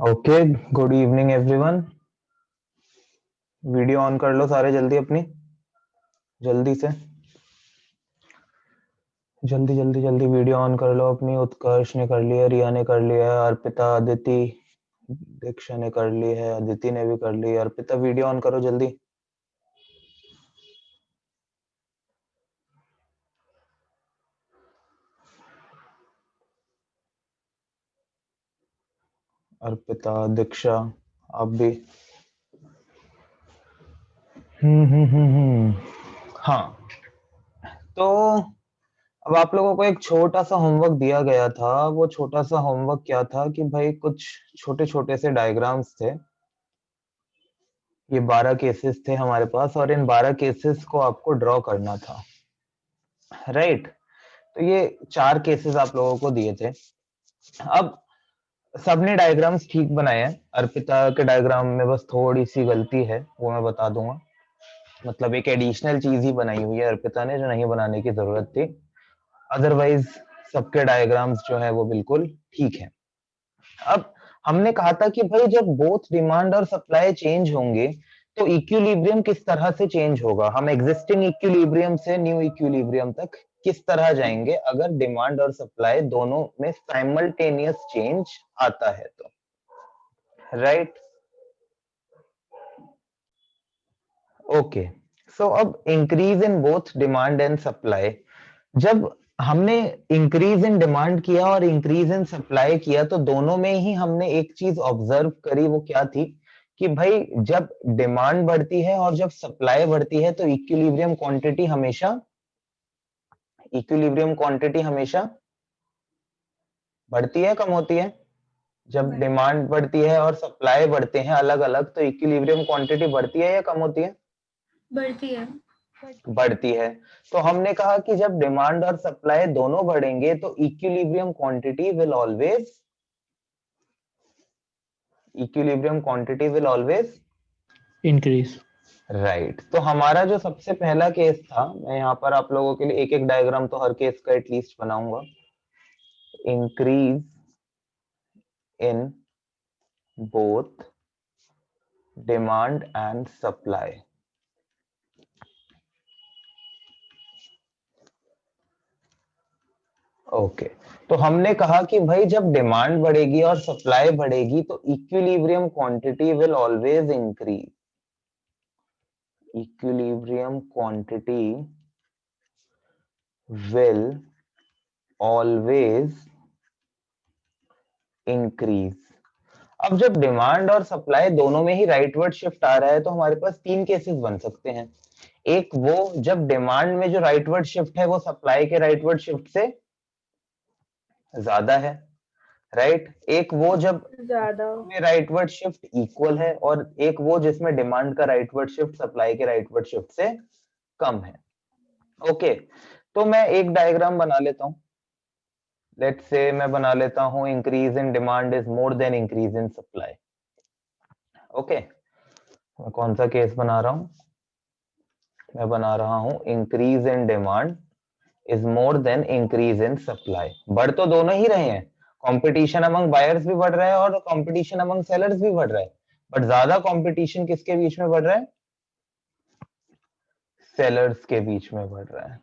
Okay, good evening everyone. Video on कर लो सारे जल्दी अपनी, जल्दी से, जल्दी जल्दी जल्दी वीडियो ऑन कर लो अपनी। उत्कर्ष ने कर लिया, रिया ने कर लिया, अर्पिता, अदिति, दीक्षा ने कर ली है, अदिति ने भी कर ली। अर्पिता वीडियो ऑन करो जल्दी। अर्पिता, दीक्षा, आप भी। हाँ, तो अब आप लोगों को एक छोटा सा होमवर्क दिया गया था। वो छोटा सा होमवर्क क्या था कि भाई कुछ छोटे छोटे से डायग्राम्स थे। ये 12 केसेस थे हमारे पास और इन 12 केसेस को आपको ड्रॉ करना था, राइट। तो ये 4 केसेस आप लोगों को दिए थे। अब सबने डायग्राम्स ठीक बनाए हैं। अर्पिता के डायग्राम में बस थोड़ी सी गलती है, वो मैं बता दूंगा। मतलब एक एडिशनल चीज ही बनाई हुई है अर्पिता ने, जो नहीं बनाने की जरूरत थी। अदरवाइज सबके डायग्राम्स जो है वो बिल्कुल ठीक है। अब हमने कहा था कि भाई जब बोथ डिमांड और सप्लाई चेंज होंगे तो इक्विलिब्रियम किस तरह से चेंज होगा। हम एग्जिस्टिंग इक्विलिब्रियम से न्यू इक्विलिब्रियम तक किस तरह जाएंगे अगर डिमांड और सप्लाई दोनों में साइमल्टेनियस चेंज आता है तो, राइट। ओके, सो अब increase in both demand and supply, जब हमने इंक्रीज इन डिमांड किया और इंक्रीज इन सप्लाई किया तो दोनों में ही हमने एक चीज ऑब्जर्व करी। वो क्या थी कि भाई जब डिमांड बढ़ती है और जब सप्लाई बढ़ती है तो इक्विलिब्रियम क्वांटिटी हमेशा बढ़ती है, कम होती है। जब डिमांड बढ़ती है और सप्लाई बढ़ते हैं अलग अलग तो इक्विलिब्रियम क्वांटिटी बढ़ती है या कम होती है? बढ़ती है। बढ़ती है। तो हमने कहा कि जब डिमांड और सप्लाई दोनों बढ़ेंगे तो equilibrium quantity will always increase. Right. तो हमारा जो सबसे पहला केस था, मैं यहाँ पर आप लोगों के लिए एक एक डायग्राम तो हर केस का एटलीस्ट बनाऊंगा। Increase in both demand and supply. Okay, तो हमने कहा कि भाई जब डिमांड बढ़ेगी और सप्लाई बढ़ेगी तो equilibrium quantity will always increase. Equilibrium quantity will always increase. अब जब डिमांड और सप्लाई दोनों में ही राइटवर्ड शिफ्ट आ रहा है तो हमारे पास 3 केसेस बन सकते हैं। एक वो जब डिमांड में जो राइटवर्ड शिफ्ट है वो सप्लाई के राइटवर्ड शिफ्ट से ज्यादा है, राइट। एक वो जब ज्यादा में राइटवर्ड शिफ्ट इक्वल है और एक वो जिसमें डिमांड का राइटवर्ड शिफ्ट सप्लाई के राइटवर्ड शिफ्ट से कम है। ओके, तो मैं एक डायग्राम बना लेता हूं। लेट्स से मैं बना लेता हूं increase in demand is more then increase in supply. Okay, मैं कौन सा केस बना रहा हूं? मैं बना रहा हूं increase in demand is more then increase in supply. बढ़ तो दोनों ही रहे हैं, कंपटीशन अमंग बायर्स भी बढ़ रहा है और कंपटीशन अमंग सेलर्स भी बढ़ रहा है, बट ज्यादा कंपटीशन किसके बीच में बढ़ रहा है? सेलर्स के बीच में बढ़ रहा है।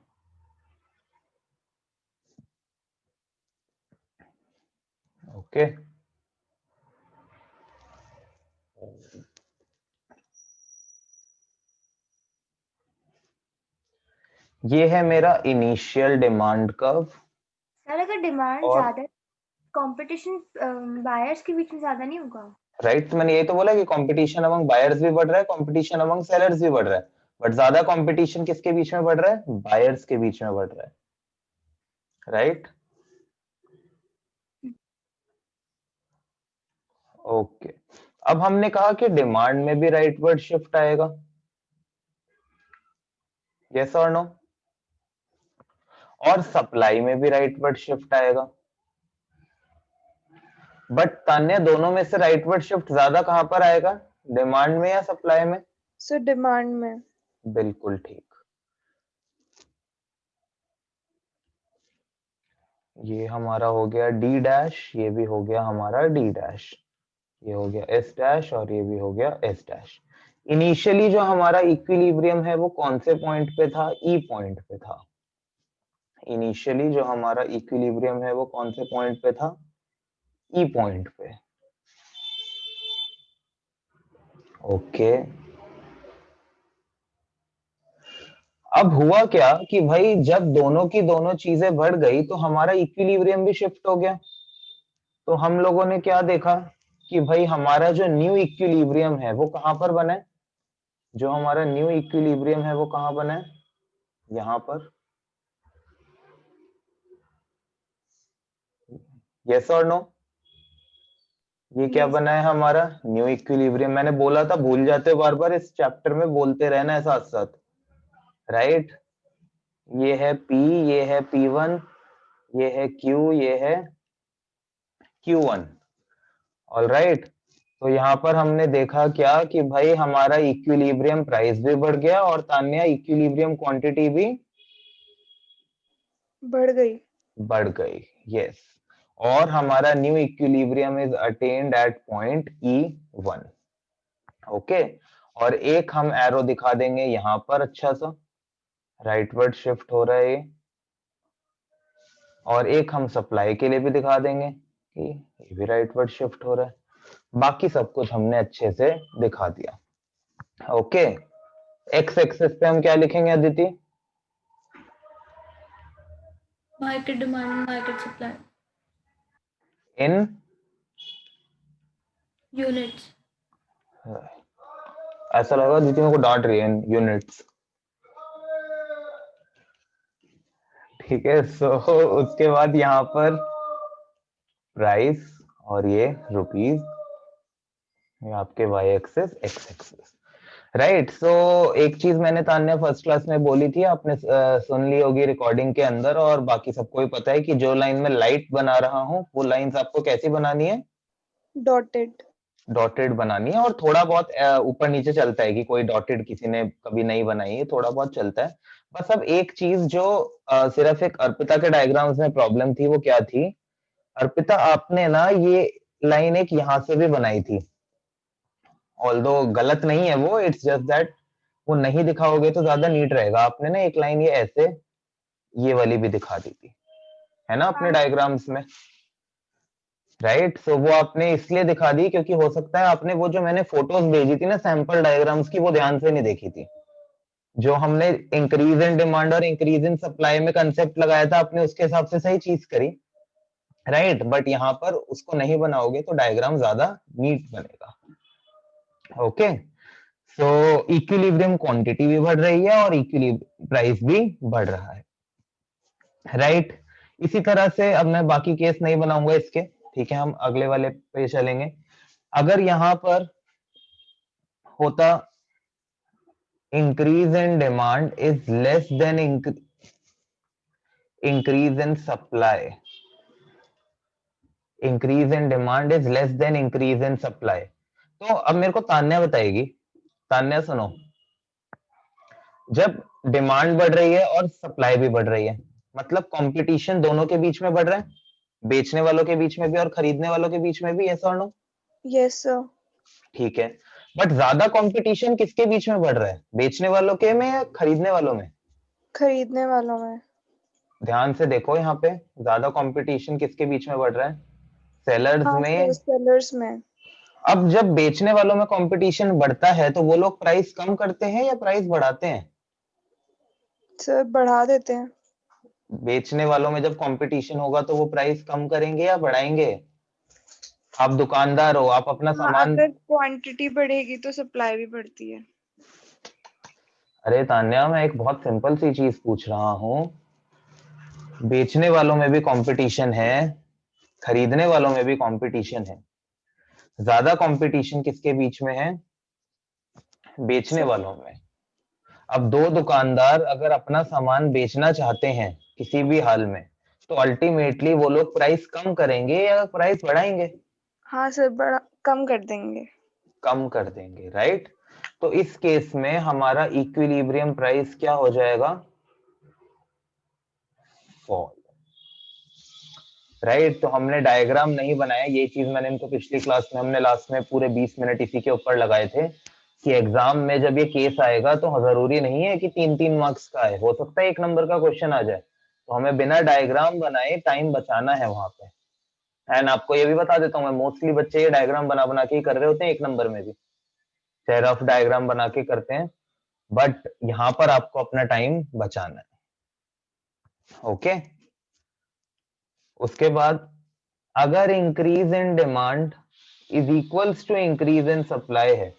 ओके, ये है मेरा इनिशियल डिमांड कर्व। सर, अगर डिमांड और ज्यादा कंपटीशन बायर्स के बीच में ज्यादा नहीं होगा? राइट, तो मैंने ये तो बोला कि कंपटीशन अमंग बायर्स भी बढ़ रहा है, कंपटीशन अमंग सेलर्स भी बढ़ रहा है, बट ज्यादा कंपटीशन किसके बीच में बढ़ रहा है? बायर्स के बीच में बढ़ रहा है, राइट। ओके, अब हमने कहा कि डिमांड में भी राइटवर्ड शिफ्ट आएगा, यस और नो, और सप्लाई में भी राइटवर्ड शिफ्ट आएगा। बट तान्या, दोनों में से राइटवर्ड शिफ्ट ज्यादा कहां पर आएगा, डिमांड में या सप्लाई में? सर डिमांड में। बिल्कुल ठीक। ये हमारा हो गया डी डैश, ये भी हो गया हमारा डी डैश। ये हो गया एस डैश और ये भी हो गया एस डैश। इनिशियली जो हमारा इक्विलिब्रियम है वो कौन से पॉइंट पे था? ई पॉइंट पे था। इनिशियली जो हमारा इक्विलिब्रियम है वो कौन से पॉइंट पे था? ई पॉइंट पे। ओके, अब हुआ क्या कि भाई जब दोनों की दोनों चीजें बढ़ गई तो हमारा इक्विलिब्रियम भी शिफ्ट हो गया। तो हम लोगों ने क्या देखा कि भाई हमारा जो न्यू इक्विलिब्रियम है वो कहां पर बना है? जो हमारा न्यू इक्विलिब्रियम है वो कहां बना है? यहां पर। Yes or no? ये क्या यस। बना है हमारा न्यू इक्विलिब्रियम। मैंने बोला था भूल जाते हो बार बार, इस चैप्टर में बोलते रहना है साथ साथ, राइट। ये है P, ये है P1, ये है Q, ये है Q1। All right. तो यहाँ पर हमने देखा क्या कि भाई हमारा इक्विलिब्रियम प्राइस भी बढ़ गया और तान्या इक्विलिब्रियम क्वांटिटी भी बढ़ गई। बढ़ गई। यस। और हमारा new equilibrium is attained at point E1। Okay. और एक हम एरो दिखा देंगे यहाँ पर अच्छा सा, राइटवर्ड शिफ्ट हो रहा है ये। और एक हम सप्लाई के लिए भी दिखा देंगे कि ये भी राइटवर्ड शिफ्ट हो रहा है। बाकी सब कुछ हमने अच्छे से दिखा दिया। ओके। एक्स एक्सिस पे हम क्या लिखेंगे Aditi? Market demand, market supply, in units. ऐसा लगा अदिति मेरे को डांट रही है, इन यूनिट्स। ठीक है। सो उसके बाद यहाँ पर प्राइस और ये रुपीज, ये आपके Y axis X axis, right. So एक चीज मैंने तान्या फर्स्ट क्लास में बोली थी, आपने सुन ली होगी रिकॉर्डिंग के अंदर, और बाकी सबको ही पता है कि जो लाइन में लाइट बना रहा हूँ वो लाइंस आपको कैसी बनानी है? डॉटेड। डॉटेड बनानी है। और थोड़ा बहुत ऊपर नीचे चलता है कि कोई डॉटेड किसी ने कभी नहीं बनाई है, थोड़ा बहुत चलता है। बस अब एक चीज जो सिर्फ एक अर्पिता के डायग्राम्स में प्रॉब्लम थी वो क्या थी? अर्पिता आपने ना ये लाइन एक यहां से भी बनाई थी, ऑल्दो गलत नहीं है वो, इट्स जस्ट दैट वो नहीं दिखाओगे तो ज्यादा नीट रहेगा। आपने ना एक लाइन ये ऐसे ये वाली भी दिखा दी थी, है ना, अपने हाँ। डायग्राम्स में, राइट। सो वो आपने इसलिए दिखा दी क्योंकि हो सकता है आपने वो जो मैंने फोटोज भेजी थी ना सैंपल डायग्राम्स की, वो ध्यान से नहीं देखी थी। जो हमने इंक्रीज इन डिमांड और इंक्रीज इन सप्लाई में कंसेप्ट लगाया था, आपने उसके हिसाब से सही चीज करी, राइट। बट यहाँ पर उसको नहीं बनाओगे तो डायग्राम ज्यादा नीट बनेगा। ओके। सो इक्विलिब्रियम क्वांटिटी भी बढ़ रही है और इक्विलिब्रियम प्राइस भी बढ़ रहा है, राइट। इसी तरह से अब मैं बाकी केस नहीं बनाऊंगा इसके, ठीक है, हम अगले वाले पे चलेंगे। अगर यहां पर होता increase in demand is less than increase in supply, increase in demand is less than increase in supply, तो अब मेरे को तान्या बताएगी। तान्या सुनो, जब डिमांड बढ़ रही है और सप्लाई भी बढ़ रही है, मतलब कंपटीशन दोनों के बीच में बढ़ रहा है, बेचने वालों के बीच में भी और खरीदने वालों के बीच में भी, yes or no? Yes sir. ठीक है। बट ज्यादा कंपटीशन किसके बीच में बढ़ रहा है, बेचने वालों के में या खरीदने वालों में? खरीदने वालों में। ध्यान से देखो यहाँ पे, ज्यादा कंपटीशन किसके बीच में बढ़ रहा है? सेलर्स हाँ सर, में। सेलर्स में। अब जब बेचने वालों में कंपटीशन बढ़ता है तो वो लोग प्राइस कम करते हैं या प्राइस बढ़ाते हैं? सर बढ़ा देते हैं। बेचने वालों में जब कंपटीशन होगा तो वो प्राइस कम करेंगे या बढ़ाएंगे? आप दुकानदार हो, आप अपना हाँ, सामान। अगर क्वांटिटी बढ़ेगी तो सप्लाई भी बढ़ती है। अरे तान्या, मैं एक बहुत सिंपल सी चीज पूछ रहा हूँ। बेचने वालों में भी कंपटीशन है, खरीदने वालों में भी कंपटीशन है, ज्यादा कंपटीशन किसके बीच में है? बेचने सर वालों में। अब दो दुकानदार अगर अपना सामान बेचना चाहते हैं किसी भी हाल में, तो अल्टीमेटली वो लोग प्राइस कम करेंगे या प्राइस बढ़ाएंगे? हाँ सर, बड़ा कम कर देंगे। कम कर देंगे, राइट। तो इस केस में हमारा इक्विलिब्रियम प्राइस क्या हो जाएगा? फॉल। राइट। तो हमने डायग्राम नहीं बनाया, ये चीज मैंने इनको पिछली क्लास में, हमने लास्ट में पूरे 20 मिनट इसी के ऊपर लगाए थे कि एग्जाम में जब ये केस आएगा तो जरूरी नहीं है कि 3-3 मार्क्स का है, हो सकता है 1 नंबर का क्वेश्चन आ जाए। तो हमें बिना डायग्राम बनाए टाइम बचाना है वहां पे। एंड आपको ये भी बता देता हूँ मैं, मोस्टली बच्चे ये डायग्राम बना बना के ही कर रहे होते हैं 1 नंबर में भी, चाहे रफ डायग्राम बना के करते हैं, बट यहाँ पर आपको अपना टाइम बचाना है। ओके। उसके बाद अगर increase in demand is equals to increase in supply है,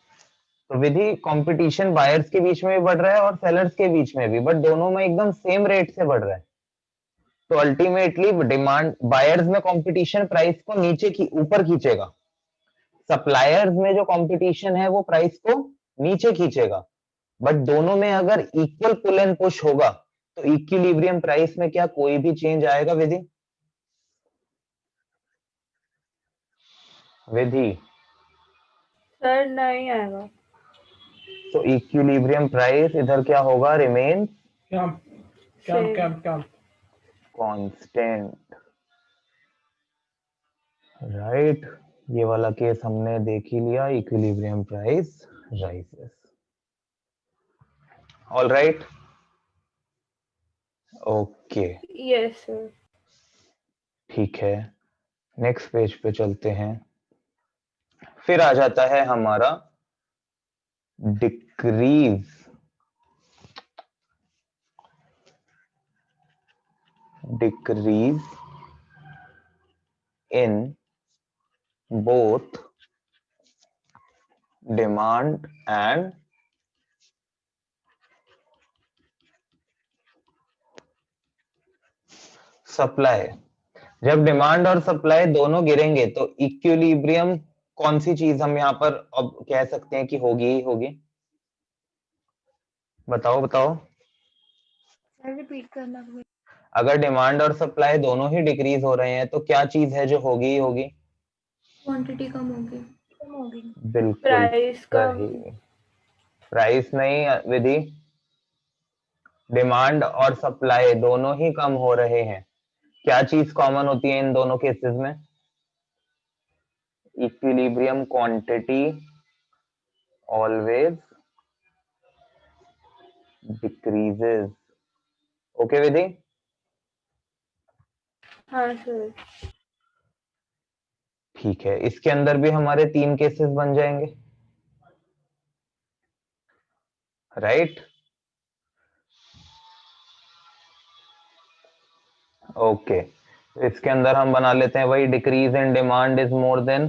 तो विधि कंपटीशन बायर्स के बीच में भी बढ़ रहा है और सेलर्स के बीच में भी, बट दोनों में एकदम सेम रेट से बढ़ रहा है। तो अल्टीमेटली डिमांड, बायर्स में कंपटीशन प्राइस को नीचे की ऊपर खींचेगा, सप्लायर्स में जो कंपटीशन है वो प्राइस को नीचे खींचेगा। बट दोनों में अगर इक्वल पुल एंड पुश होगा तो इक्विलिब्रियम प्राइस में क्या कोई भी चेंज आएगा विधि? विधि सर नहीं आएगा। तो इक्विलिब्रियम प्राइस इधर क्या होगा? Remain constant. राइट। ये वाला केस हमने देख ही लिया, equilibrium price rises. All right. Okay yes sir. ठीक है, नेक्स्ट पेज पे चलते हैं। फिर आ जाता है हमारा decrease in both demand and supply. जब डिमांड और सप्लाई दोनों गिरेंगे तो इक्विलिब्रियम कौन सी चीज हम यहाँ पर अब कह सकते हैं कि होगी ही होगी? बताओ बताओ। सर रिपीट करना please। अगर डिमांड और सप्लाई दोनों ही डिक्रीज हो रहे हैं तो क्या चीज है जो होगी ही होगी? क्वांटिटी कम होगी। कम होगी। बिल्कुल प्राइस का सही। प्राइस नहीं विधि, डिमांड और सप्लाई दोनों ही कम हो रहे हैं। क्या चीज कॉमन होती है इन दोनों केसेस में? Equilibrium quantity always decreases. Okay Vidhi? हाँ सर। ठीक है, इसके अंदर भी हमारे 3 केसेस बन जाएंगे, राइट? ओके, तो इसके अंदर हम बना लेते हैं वही, decrease in demand is more than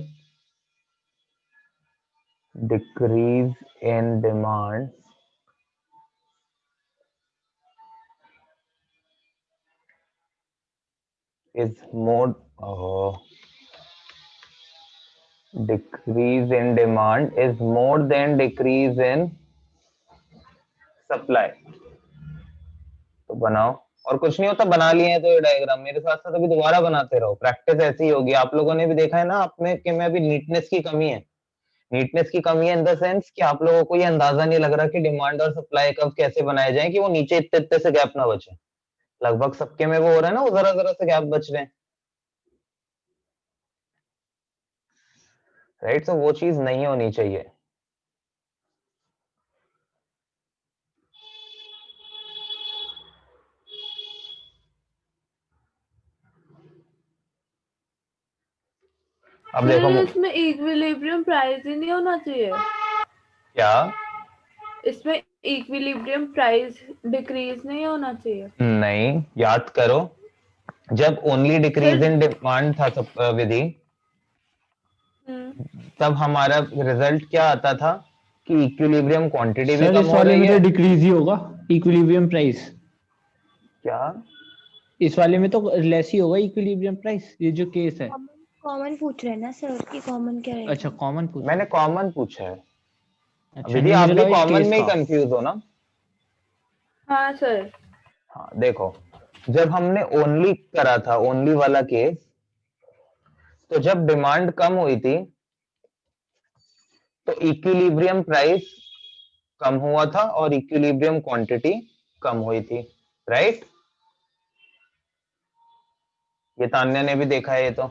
decrease in demand is more decrease in demand is more than decrease in supply। तो बनाओ, और कुछ नहीं होता, बना लिए हैं तो ये डायग्राम मेरे साथ साथ अभी दोबारा बनाते रहो, प्रैक्टिस ऐसी ही होगी। आप लोगों ने भी देखा है ना आप में कि मैं अभी नीटनेस की कमी है, नीटनेस की कमी है इन द सेंस कि आप लोगों को ये अंदाजा नहीं लग रहा कि डिमांड और सप्लाई कब कैसे बनाए जाए कि वो नीचे इतने इतने से गैप ना बचे। लगभग सबके में वो हो रहा है ना, वो जरा जरा से गैप बच रहे हैं, राइट? तो वो चीज नहीं होनी चाहिए। अब देखो इसमें इक्विलिब्रियम प्राइस ही नहीं होना चाहिए क्या? इसमें इक्विलिब्रियम प्राइस डिक्रीज नहीं होना चाहिए। नहीं, याद करो, जब ओनली डिक्रीज इन डिमांड था विधि, तब हमारा रिजल्ट क्या आता था कि इक्विलिब्रियम क्वांटिटी भी कम हो रही है। तो डिक्रीज ही होगा इक्विलिब्रियम प्राइस। क्या? इस वाले में तो लेस ही होगा इक्विलिब्रियम प्राइस, ये जो केस है। कॉमन पूछ रहे हैं ना सर कि कॉमन क्या है? अच्छा कॉमन पूछ, मैंने कॉमन पूछा है। अच्छा विधि नहीं, आप मुझे भी लगा ये कॉमन केस में ही का। कंफ्यूज हो ना? हाँ सर। हाँ देखो, जब हमने ओनली करा था, ओनली वाला केस, तो जब डिमांड कम हुई थी तो इक्विलिब्रियम प्राइस कम हुआ था और इक्विलिब्रियम क्वांटिटी कम हुई थी, राइट? ये तान्या ने भी देखा है ये तो।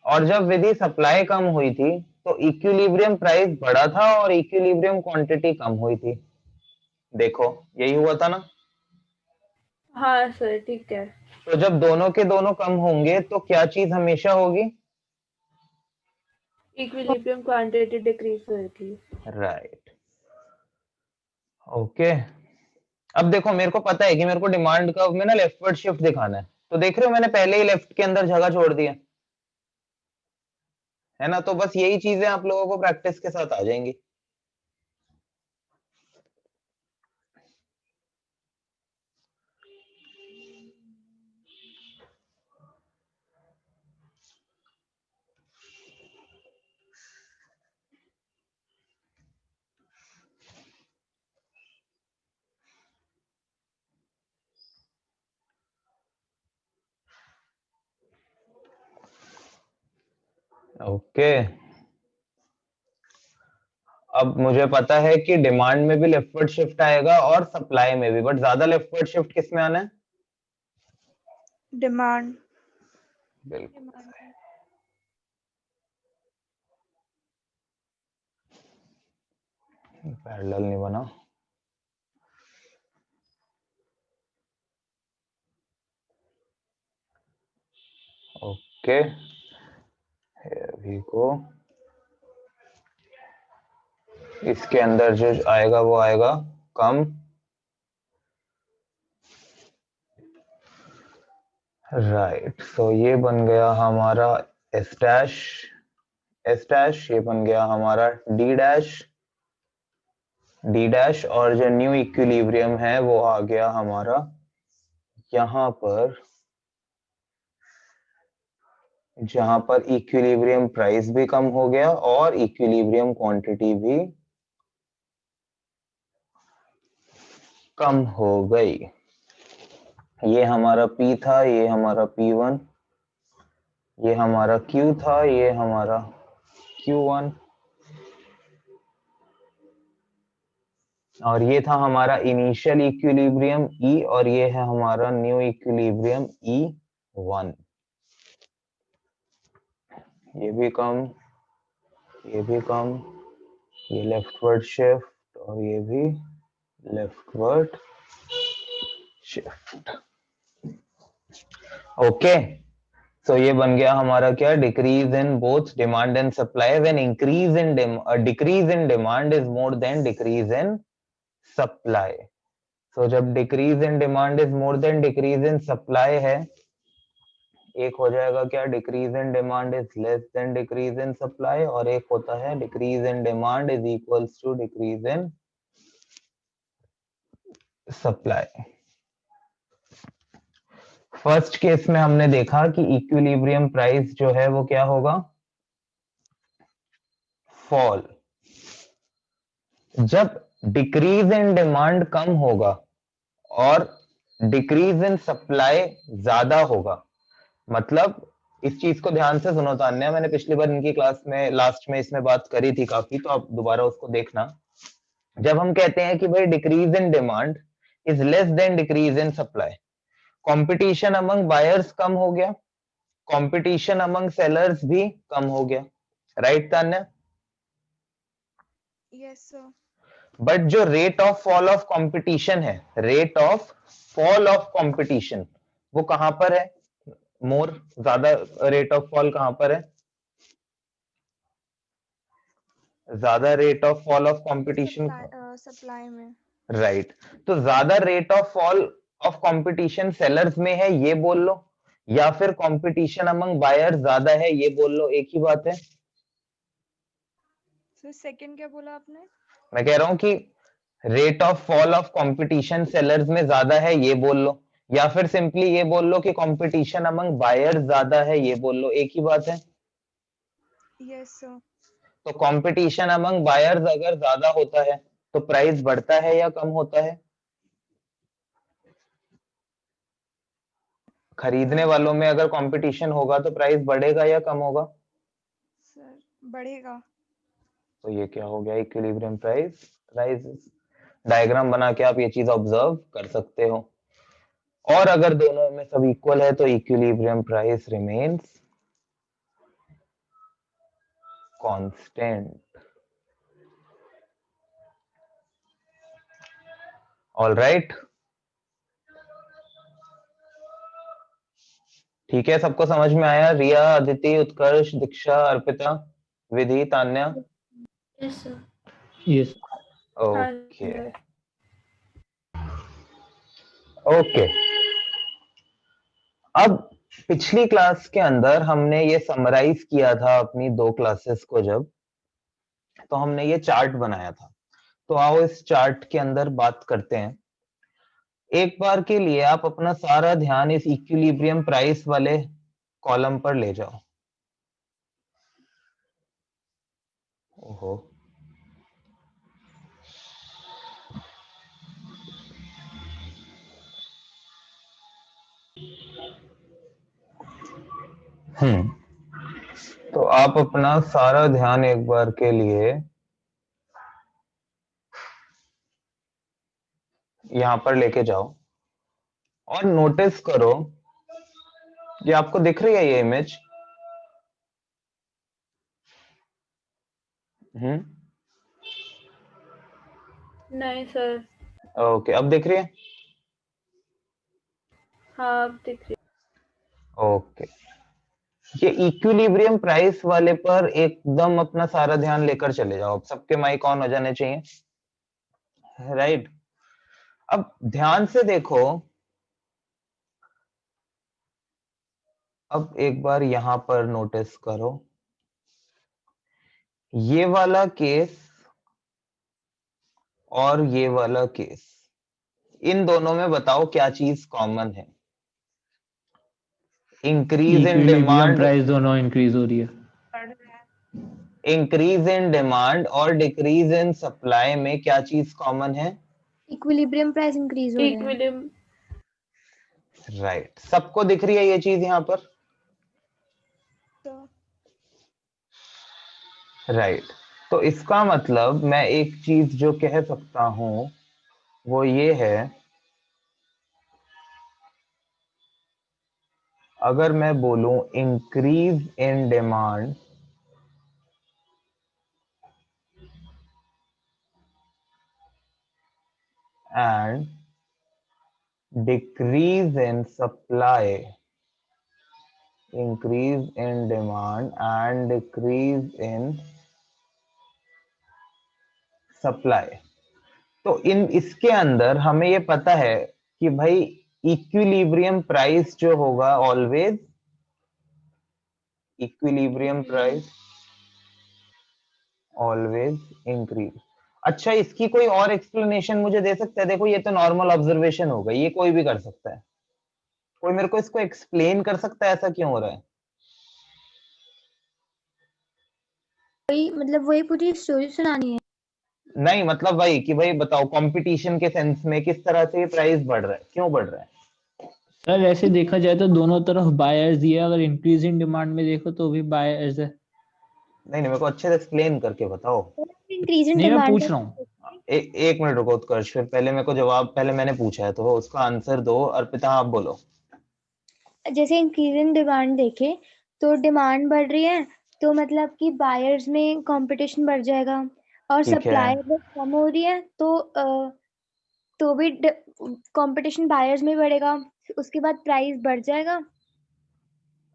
और जब विधि सप्लाई कम हुई थी तो इक्विलिब्रियम प्राइस बढ़ा था और इक्विलिब्रियम क्वांटिटी कम हुई थी। देखो यही हुआ था ना। हाँ सर ठीक है। तो जब दोनों के दोनों कम होंगे तो क्या चीज हमेशा होगी? इक्विलिब्रियम क्वांटिटी डिक्रीज होगी। राइट। ओके। अब देखो मेरे को पता है कि मेरे को डिमांड कर्व में ना लेफ्टवर्ड शिफ्ट दिखाना है, तो देख रहे हो मैंने पहले ही लेफ्ट के अंदर जगह छोड़ दी है ना। तो बस यही चीजें आप लोगों को प्रैक्टिस के साथ आ जाएंगी। ओके। अब मुझे पता है कि डिमांड में भी लेफ्टवर्ड शिफ्ट आएगा और सप्लाई में भी, बट ज्यादा लेफ्टवर्ड शिफ्ट किस में आना है? डिमांड। बिल्कुल। पैरेलल नहीं बना। Okay here we go। इसके अंदर जो आएगा वो आएगा कम। राइट। सो ये बन गया हमारा एस डैश, एस डैश ये बन गया हमारा डी डैश, डी डैश, और जो न्यू इक्विलिब्रियम है वो आ गया हमारा यहां पर, जहां पर इक्विलिब्रियम प्राइस भी कम हो गया और इक्विलिब्रियम क्वांटिटी भी कम हो गई। ये हमारा P था, ये हमारा P1, ये हमारा Q था, ये हमारा Q1, और ये था हमारा इनिशियल इक्विलिब्रियम E, और ये है हमारा न्यू इक्विलिब्रियम E1। ये भी कम, ये भी कम, ये लेफ्टवर्ड शिफ्ट और ये भी लेफ्टवर्ड शिफ्ट। ओके। सो ये बन गया हमारा क्या, decrease in both demand and supply when increase in decrease in demand is more than decrease in supply. So जब decrease in demand is more than decrease in supply है, एक हो जाएगा क्या, decrease in demand is less than decrease in supply, और एक होता है decrease in demand is equals to decrease in supply. First case में हमने देखा कि इक्विलिब्रियम प्राइस जो है वो क्या होगा, फॉल। जब डिक्रीज इन डिमांड कम होगा और डिक्रीज इन सप्लाई ज्यादा होगा, मतलब इस चीज को ध्यान से सुनो तान्या, मैंने पिछली बार इनकी क्लास में लास्ट में इसमें बात करी थी काफी, तो आप दोबारा उसको देखना। जब हम कहते हैं कि भाई decrease in demand is less than decrease in supply, competition among buyers कम हो गया, कंपटीशन अमंग सेलर्स भी कम हो गया, right Tanya? Yes sir. But जो rate of fall of competition है, rate of fall of competition वो कहां पर है, मोर ज्यादा रेट ऑफ फॉल कहां पर है, ज्यादा rate of fall of competition supply में। राइट। तो ज्यादा rate of fall of competition sellers में है ये बोल लो, या फिर कंपटीशन अमंग बायर्स ज्यादा है ये बोल लो, एक ही बात है। सर सेकंड क्या बोला आपने? मैं कह रहा हूं कि rate of fall of competition sellers में ज्यादा है ये बोल लो, या फिर सिंपली ये बोल लो कि कंपटीशन अमंग बायर्स ज्यादा है ये बोल लो, एक ही बात है। Yes sir. तो कंपटीशन अमंग बायर्स अगर ज्यादा होता है तो प्राइस बढ़ता है या कम होता है? खरीदने वालों में अगर कंपटीशन होगा तो प्राइस बढ़ेगा या कम होगा? सर बढ़ेगा। तो ये क्या हो गया, इक्विलिब्रियम प्राइस राइजेस। डायग्राम बना के आप ये चीज ऑब्जर्व कर सकते हो। और अगर दोनों में सब इक्वल है तो equilibrium price remains constant. All right, ठीक है, सबको समझ में आया? Riya, Aditi, Utkarsh, Diksha, Arpita, Vidhi, Tanya? Yes sir. Yes. Okay okay. अब पिछली क्लास के अंदर हमने ये समराइज किया था अपनी 2 क्लासेस को, जब तो हमने ये चार्ट बनाया था। तो आओ इस चार्ट के अंदर बात करते हैं। एक बार के लिए आप अपना सारा ध्यान इस इक्विलिब्रियम प्राइस वाले कॉलम पर ले जाओ। ओहो, तो आप अपना सारा ध्यान एक बार के लिए यहां पर लेके जाओ और नोटिस करो, ये आपको दिख रही है ये इमेज? नहीं सर। ओके, अब दिख रही है? हाँ अब दिख रही। ओके, ये इक्विलिब्रियम प्राइस वाले पर एकदम अपना सारा ध्यान लेकर चले जाओ। अब सबके माइक ऑन हो जाने चाहिए, राइट? अब ध्यान से देखो, अब एक बार यहां पर नोटिस करो, ये वाला केस और ये वाला केस, इन दोनों में बताओ क्या चीज कॉमन है? Increase in equilibrium demand, price दोनों इंक्रीज हो रही है। इंक्रीज इन डिमांड और डिक्रीज इन सप्लाई में क्या चीज कॉमन है? इक्विलिब्रियम प्राइस इंक्रीज हो रहा है। इक्विलिब्रियम। राइट, सबको दिख रही है ये चीज यहां पर? तो राइट, तो इसका मतलब मैं एक चीज जो कह सकता हूं वो ये है, अगर मैं बोलूं increase in demand and decrease in supply, increase in demand and decrease in supply, तो इन इसके अंदर हमें ये पता है कि भाई इक्विलिब्रियम प्राइस जो होगा always, equilibrium price always increase. अच्छा, इसकी कोई और एक्सप्लेनेशन मुझे दे सकता है? देखो ये तो नॉर्मल ऑब्जर्वेशन हो गई, ये कोई भी कर सकता है। कोई मेरे को इसको एक्सप्लेन कर सकता है ऐसा क्यों हो रहा है? वही मतलब वही पूरी स्टोरी सुनानी है। नहीं मतलब भाई कि भाई बताओ कंपटीशन के सेंस में किस तरह से प्राइस बढ़ रहा है, क्यों बढ़ रहा है? सर ऐसे देखा जाए तो दोनों तरफ बायर्स ही है, अगर इंक्रीज इन डिमांड में देखो तो भी बायर्स है। नहीं मेरे को अच्छे से एक्सप्लेन करके बताओ। इंक्रीज इन नहीं मैं डिमांड पूछ रहा हूँ। एक मिनट रुको उत्कर्ष, फिर पहले मेरे को जवाब, पहले मैंने पूछा है तो उसका आंसर दो। अर्पिता आप बोलो। जैसे इंक्रीज इन डिमांड देखे तो डिमांड बढ़ रही है तो मतलब कि बायर्स में कंपटीशन बढ़ जाएगा, और ठीक है, सप्लाई अगर कम हो रही है तो भी कंपटीशन बायर्स में बढ़ेगा, उसके बाद प्राइस बढ़ जाएगा।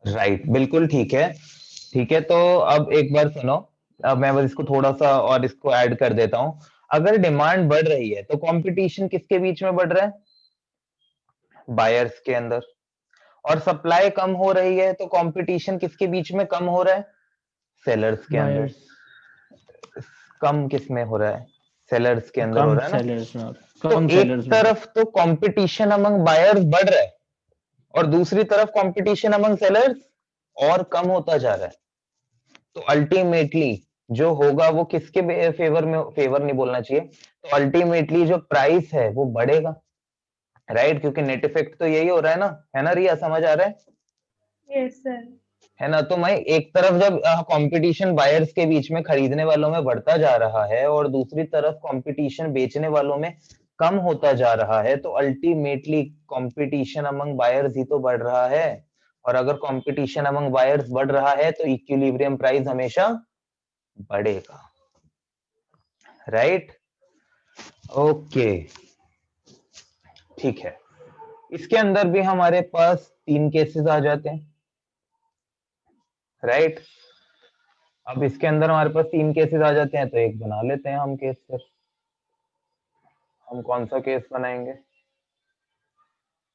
राइट, बिल्कुल ठीक है। ठीक है, तो अब एक बार सुनो, अब मैं बस इसको थोड़ा सा और इसको ऐड कर देता हूँ। अगर डिमांड बढ़ रही है तो कंपटीशन किसके बीच में बढ़ रहा है? बायर्स के अंदर। और सप्लाई कम हो रही है तो कंपटीशन किसके बीच में कम हो रहा है? सेलर्स के अंदर। बायर्स कम किस में हो रहा है? सेलर्स के अंदर हो कम रहा है ना? सेलर्स में हो रहा है, तो कम एक सेलर्स में। तरफ तो कंपटीशन अमंग बायर्स बढ़ रहा है और दूसरी तरफ कंपटीशन अमंग सेलर्स और कम होता जा रहा है। तो अल्टीमेटली जो होगा वो किसके फेवर में, फेवर नहीं बोलना चाहिए, तो अल्टीमेटली जो प्राइस है वो बढ़ेगा, राइट? क्योंकि नेट इफेक्ट तो यही हो रहा है ना रिया, समझ आ रहा है? Yes sir. है ना? तो मैं एक तरफ जब कंपटीशन बायर्स के बीच में, खरीदने वालों में बढ़ता जा रहा है और दूसरी तरफ कंपटीशन बेचने वालों में कम होता जा रहा है तो अल्टीमेटली कंपटीशन अमंग बायर्स ही तो बढ़ रहा है, और अगर कंपटीशन अमंग बायर्स बढ़ रहा है तो इक्विलिब्रियम प्राइस हमेशा बढ़ेगा, राइट? ओके, ठीक है। इसके अंदर भी हमारे पास 3 केसेस आ जाते हैं, राइट? अब इसके अंदर हमारे पास 3 केसेस आ जाते हैं, तो एक बना लेते हैं हम केस। फिर हम कौन सा केस बनाएंगे?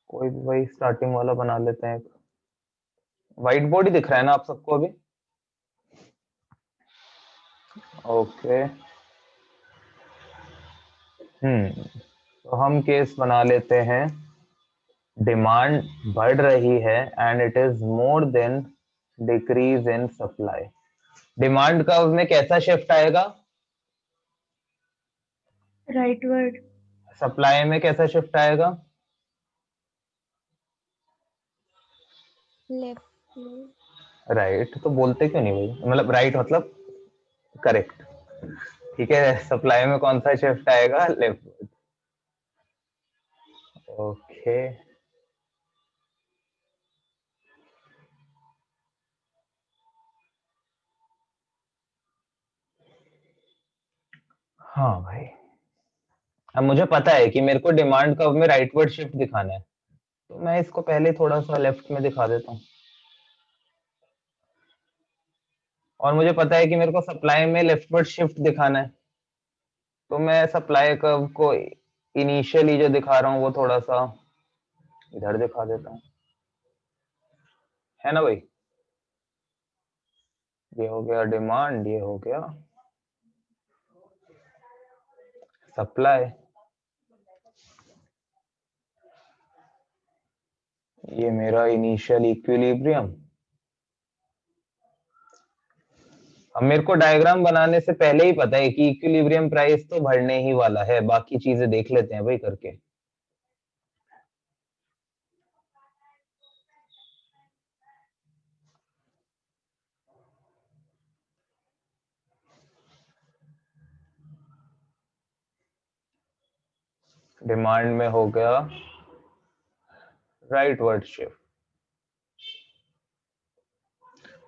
कोई भी वही स्टार्टिंग वाला बना लेते हैं। व्हाइट बोर्ड ही दिख रहा है ना आप सबको अभी? ओके, तो हम केस बना लेते हैं, डिमांड बढ़ रही है and it is more than decrease in supply. Demand का उसमें कैसा शिफ्ट आएगा? राइटवर्ड। सप्लाई में कैसा शिफ्ट आएगा? लेफ्ट। राइट। तो बोलते क्यों नहीं भाई? मतलब राइट मतलब करेक्ट, ठीक है। सप्लाई में कौन सा शिफ्ट आएगा? लेफ्ट। ओके, हाँ भाई। अब मुझे पता है कि मेरे को डिमांड कर्व में राइटवर्ड शिफ्ट दिखाना है, तो मैं इसको पहले थोड़ा सा लेफ्ट में दिखा देता हूँ। और मुझे पता है कि मेरे को सप्लाई में लेफ्टवर्ड शिफ्ट दिखाना है, तो मैं सप्लाई कर्व को इनिशियली जो दिखा रहा हूँ वो थोड़ा सा इधर दिखा देता हूँ, है ना भाई? ये हो गया डिमांड, ये हो गया सप्लाई, ये मेरा इनिशियल इक्विलिब्रियम। अब मेरे को डायग्राम बनाने से पहले ही पता है कि इक्विलिब्रियम प्राइस तो बढ़ने ही वाला है, बाकी चीजें देख लेते हैं भाई करके। डिमांड में हो गया राइटवर्ड शिफ्ट,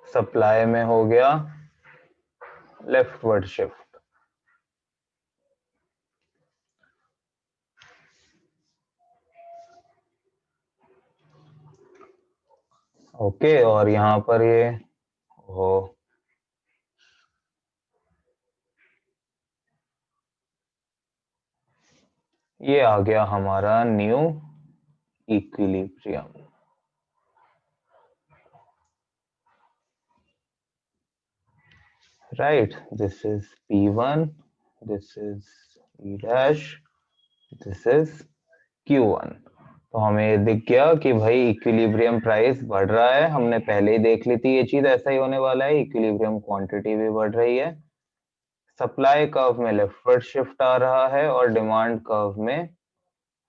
सप्लाई में हो गया लेफ्टवर्ड शिफ्ट। ओके, और यहाँ पर ये हो ये आ गया हमारा new equilibrium, right? This is P1, this is E dash, this is Q1। तो हमें ये दिख गया कि भाई इक्विलिब्रियम प्राइस बढ़ रहा है, हमने पहले ही देख ली थी ये चीज, ऐसा ही होने वाला है। इक्विलिब्रियम क्वांटिटी भी बढ़ रही है, सप्लाई कर्व में लेफ्टवर्ड शिफ्ट आ रहा है और डिमांड कर्व में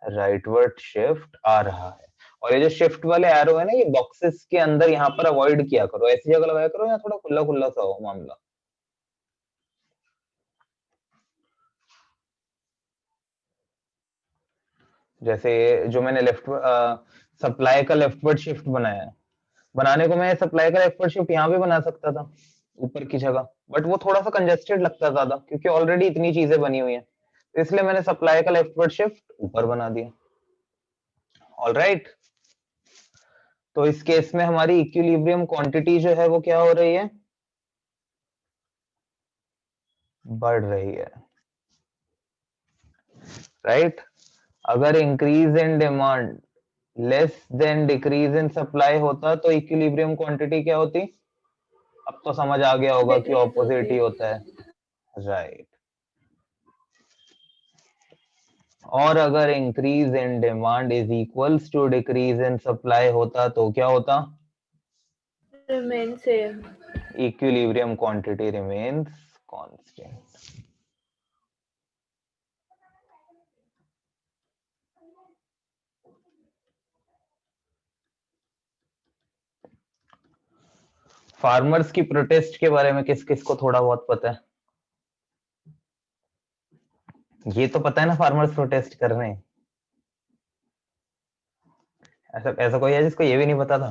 राइटवर्ड शिफ्ट आ रहा है। और ये जो शिफ्ट वाले एरो है ना, ये बॉक्सेस के अंदर यहाँ पर अवॉइड किया करो, ऐसी जगह लगाया करो या थोड़ा खुला खुला सा हो मामला। जैसे जो मैंने लेफ्ट सप्लाई का लेफ्टवर्ड शिफ्ट बनाया है, बनाने को मैं सप्लाई का लेफ्टवर्ड शिफ्ट यहाँ भी बना सकता था ऊपर की जगह, बट वो थोड़ा सा कंजेस्टेड लगता ज्यादा, क्योंकि ऑलरेडी इतनी चीजें बनी हुई हैं, तो इसलिए मैंने सप्लाई का लेफ्टवर्ड शिफ्ट ऊपर बना दिया। ऑलराइट, तो इस केस में हमारी इक्विलिब्रियम क्वांटिटी जो है वो क्या हो रही है? बढ़ रही है, राइट? अगर increase in demand less than decrease in supply होता तो इक्विलिब्रियम क्वांटिटी क्या होती? अब तो समझ आ गया होगा कि Decrease ऑपोजिट ही होती। होता है, राइट? और अगर increase in demand is equals to decrease in supply होता तो क्या होता? Remain same। Equilibrium quantity remains constant. Farmers की प्रोटेस्ट के बारे में किस किस को थोड़ा बहुत पता है? ये तो पता है ना फार्मर्स प्रोटेस्ट कर रहे हैं। ऐसा ऐसा कोई है जिसको ये भी नहीं पता था?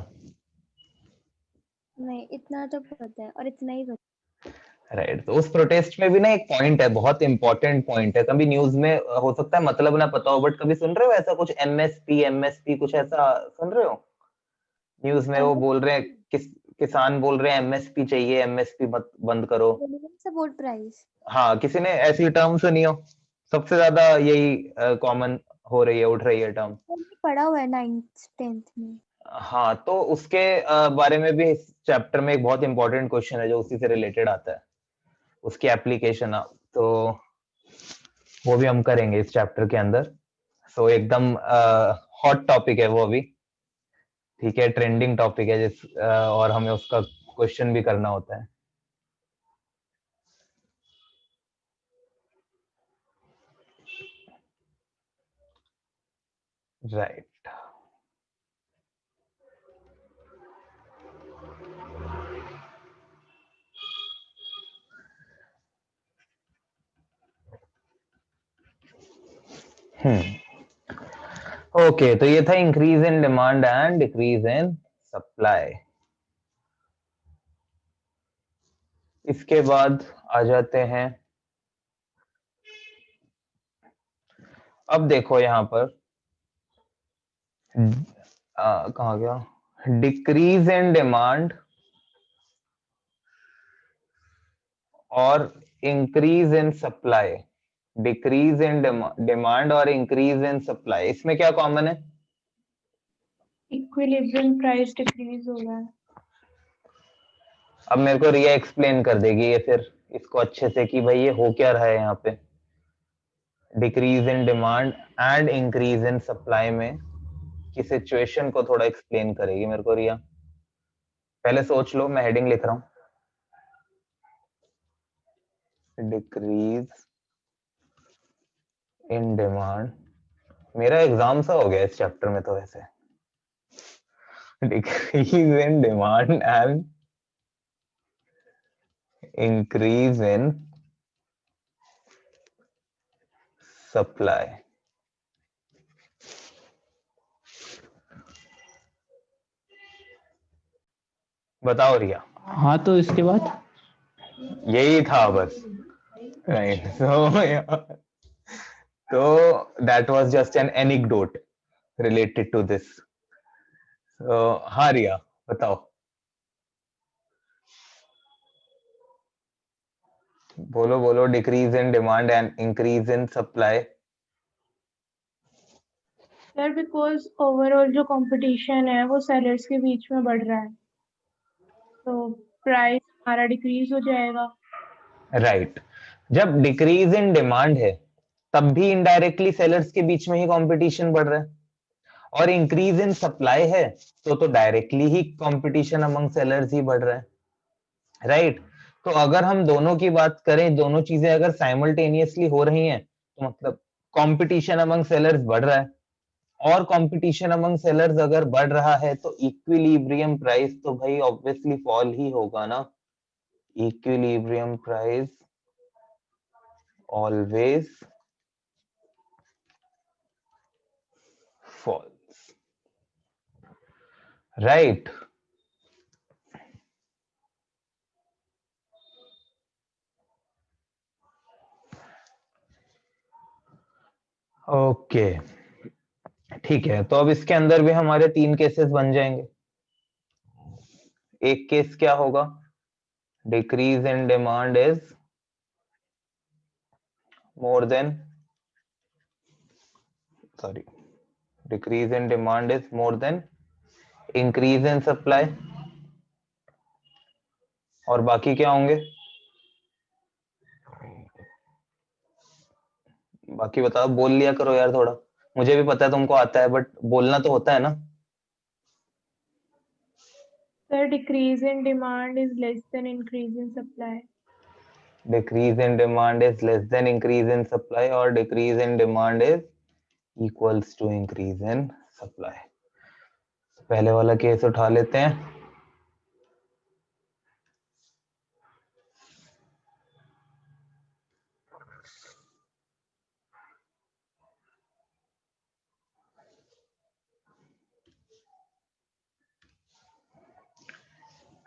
नहीं, इतना तो पता है और इतना ही पता राइट, तो उस प्रोटेस्ट में भी ना एक पॉइंट है, बहुत इंपॉर्टेंट पॉइंट है, कभी न्यूज में हो सकता है मतलब ना पता हो, बट कभी सुन रहे हो ऐसा कुछ एमएसपी एमएसपी कुछ ऐसा सुन रहे हो? न्यूज में है। वो बोल रहे हैं किसान बोल रहे हैं एमएसपी चाहिए, एमएसपी मत बंद करो। Minimum support price. हाँ, किसी ने ऐसी टर्म सुनी हो? सबसे ज्यादा यही कॉमन हो रही है, उठ रही है टर्म। मैंने पढ़ा हुआ है 9th 10th में। हाँ, तो उसके बारे में भी इस चैप्टर में एक बहुत इंपॉर्टेंट क्वेश्चन है जो उसी से रिलेटेड आता है, उसकी एप्लीकेशन। तो वो भी हम करेंगे इस चैप्टर के अंदर। सो एकदम हॉट टॉपिक है वो अभी, ठीक है, ट्रेंडिंग टॉपिक है और हमें उसका क्वेश्चन भी करना होता है। राइट। ओके, तो ये था increase in demand and decrease in supply. इसके बाद आ जाते हैं, अब देखो यहां पर कहाँ गया, डिक्रीज इन डिमांड और increase in supply. Decrease in demand और इंक्रीज इन सप्लाई, इसमें क्या कॉमन है? इक्विलिब्रियम प्राइस डिक्रीज हो रहा है। अब मेरे को रिया एक्सप्लेन कर देगी ये फिर इसको अच्छे से कि भाई ये हो क्या रहा है यहाँ पे, decrease in demand and increase in supply में की सिचुएशन को थोड़ा एक्सप्लेन करेगी मेरे को रिया। पहले सोच लो, मैं हेडिंग लिख रहा हूँ, डिक्रीज इन डिमांड। मेरा एग्जाम सा हो गया इस चैप्टर में तो वैसे। Decrease in demand and increase in supply. बताओ रिया। हाँ, तो इसके बाद यही था बस। Right, so that was just an anecdote related to this. So हाँ रिया, बताओ, बोलो बोलो, decrease in demand and increase in supply. Sir because overall जो कंपटीशन है वो सेलर्स के बीच में बढ़ रहा है, तो प्राइस हमारा डिक्रीज हो जाएगा। राइट, जब डिक्रीज इन डिमांड है तब भी इनडायरेक्टली सेलर्स के बीच में ही कंपटीशन बढ़ रहा है, और इंक्रीज इन सप्लाई है तो डायरेक्टली ही कंपटीशन अमंग सेलर्स ही बढ़ रहा है। राइट, तो अगर हम दोनों की बात करें, दोनों चीजें अगर साइमल्टेनियसली हो रही हैं तो मतलब कंपटीशन अमंग सेलर्स बढ़ रहा है, और कंपटीशन अमंग सेलर्स अगर बढ़ रहा है तो इक्विलिब्रियम प्राइस तो भाई ऑब्वियसली फॉल ही होगा ना। Equilibrium price always falls. Right, okay, ठीक है, तो अब इसके अंदर भी हमारे 3 केसेस बन जाएंगे। एक केस क्या होगा, decrease in demand is more then, sorry, decrease in demand is more then increase in supply. और बाकी क्या होंगे, बाकी बताओ, बोल लिया करो यार थोड़ा, मुझे भी पता है तुमको आता है बट बोलना तो होता है ना। Sir decrease in demand is less than increase in supply. Decrease in demand is less than increase in supply, और decrease in demand is equals to increase in supply. पहले वाला केस उठा लेते हैं।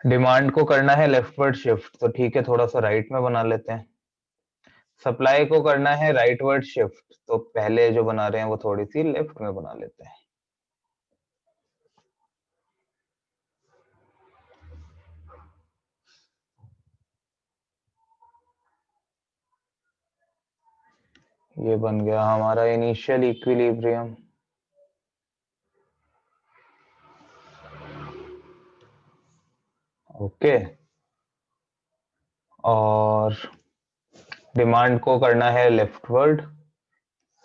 डिमांड को करना है लेफ्टवर्ड शिफ्ट, तो ठीक है थोड़ा सा राइट में बना लेते हैं। सप्लाई को करना है राइटवर्ड शिफ्ट, तो पहले जो बना रहे हैं वो थोड़ी सी लेफ्ट में बना लेते हैं। ये बन गया हमारा इनिशियल इक्विलिब्रियम। ओके, और डिमांड को करना है लेफ्टवर्ड,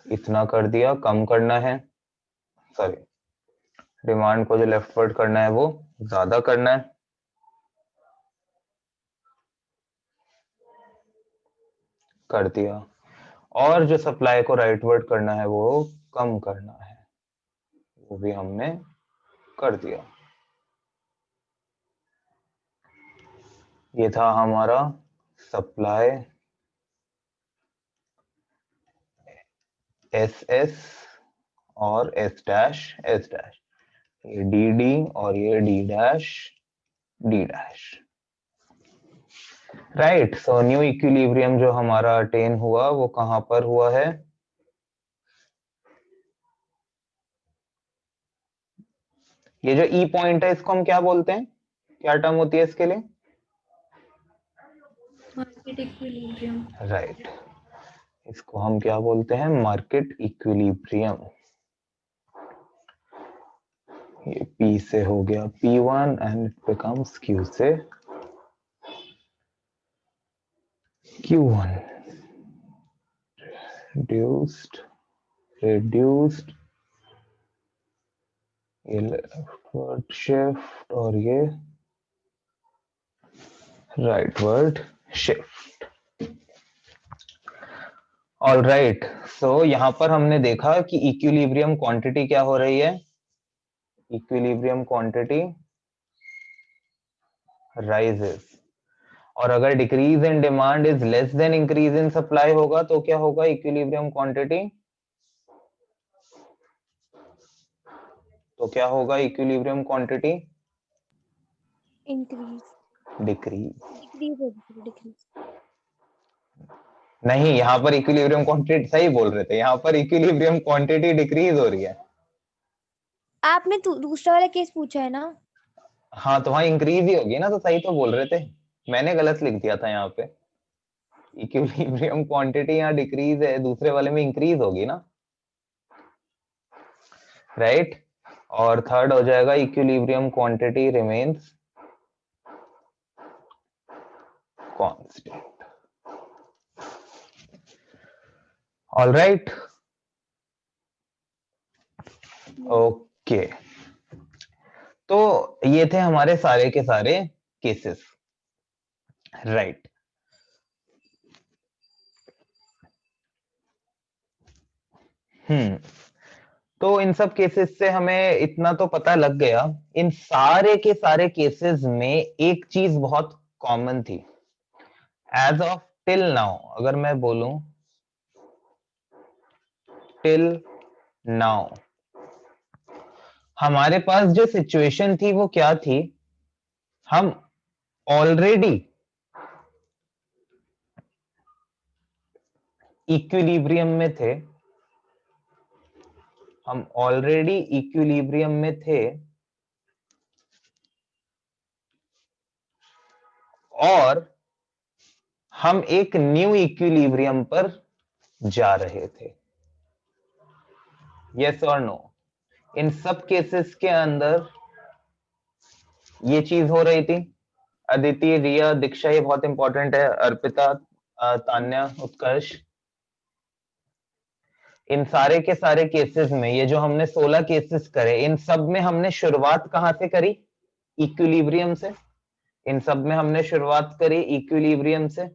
इतना कर दिया। कम करना है, सॉरी, डिमांड को जो लेफ्टवर्ड करना है वो ज्यादा करना है, कर दिया। और जो सप्लाई को राइटवर्ड करना है वो कम करना है, वो भी हमने कर दिया। ये था हमारा सप्लाई एस एस और एस डैश एस डैश, ये डी डी और ये D dash D dash. Right, so new equilibrium जो हमारा अटेन हुआ वो कहां पर हुआ है? ये जो ई पॉइंट है इसको हम क्या बोलते हैं, क्या टर्म होती है इसके लिए? Market equilibrium. राइट, इसको हम क्या बोलते हैं? Market equilibrium. ये P से हो गया P1 and it becomes Q से Q1। reduced, ये लेफ्टवर्ड शिफ्ट और ये राइटवर्ड शिफ्ट। ऑल राइट, सो यहां पर हमने देखा कि इक्विलिब्रियम क्वांटिटी क्या हो रही है? इक्विलिब्रियम क्वांटिटी राइजेस, और अगर decrease in demand is less than increase in supply होगा तो क्या होगा? इक्विलिब्रियम क्वांटिटी, तो क्या होगा equilibrium quantity? Increase, decrease. Decrease. नहीं, यहाँ पर इक्विलिब्रियम क्वांटिटी, सही बोल रहे थे, यहाँ पर इक्विलिब्रियम क्वांटिटी डिक्रीज हो रही है। आपने दूसरा वाला केस पूछा है ना? हाँ, तो वहां इंक्रीज ही होगी ना, तो सही तो बोल रहे थे, मैंने गलत लिख दिया था यहाँ पे। इक्विलिब्रियम क्वांटिटी यहाँ डिक्रीज है, दूसरे वाले में इंक्रीज होगी ना, राइट। और थर्ड हो जाएगा equilibrium quantity remains constant. All right, okay. तो ये थे हमारे सारे के सारे केसेस, राइट। तो इन सब केसेस से हमें इतना तो पता लग गया, इन सारे के सारे केसेस में एक चीज बहुत कॉमन थी। एज ऑफ टिल नाउ, अगर मैं बोलूं टिल नाउ, हमारे पास जो सिचुएशन थी वो क्या थी? हम ऑलरेडी इक्विलिब्रियम में थे, हम ऑलरेडी इक्विलिब्रियम में थे, और हम एक न्यू इक्विलिब्रियम पर जा रहे थे। Yes or no? इन सब केसेस के अंदर ये चीज हो रही थी। अदिति, रिया, दीक्षा, ये बहुत इंपॉर्टेंट है, अर्पिता, तान्या, उत्कर्ष, इन सारे के सारे केसेस में, ये जो हमने 16 केसेस करे, इन सब में हमने शुरुआत कहां से करी? इक्विलिब्रियम से। इन सब में हमने शुरुआत करी इक्विलिब्रियम से,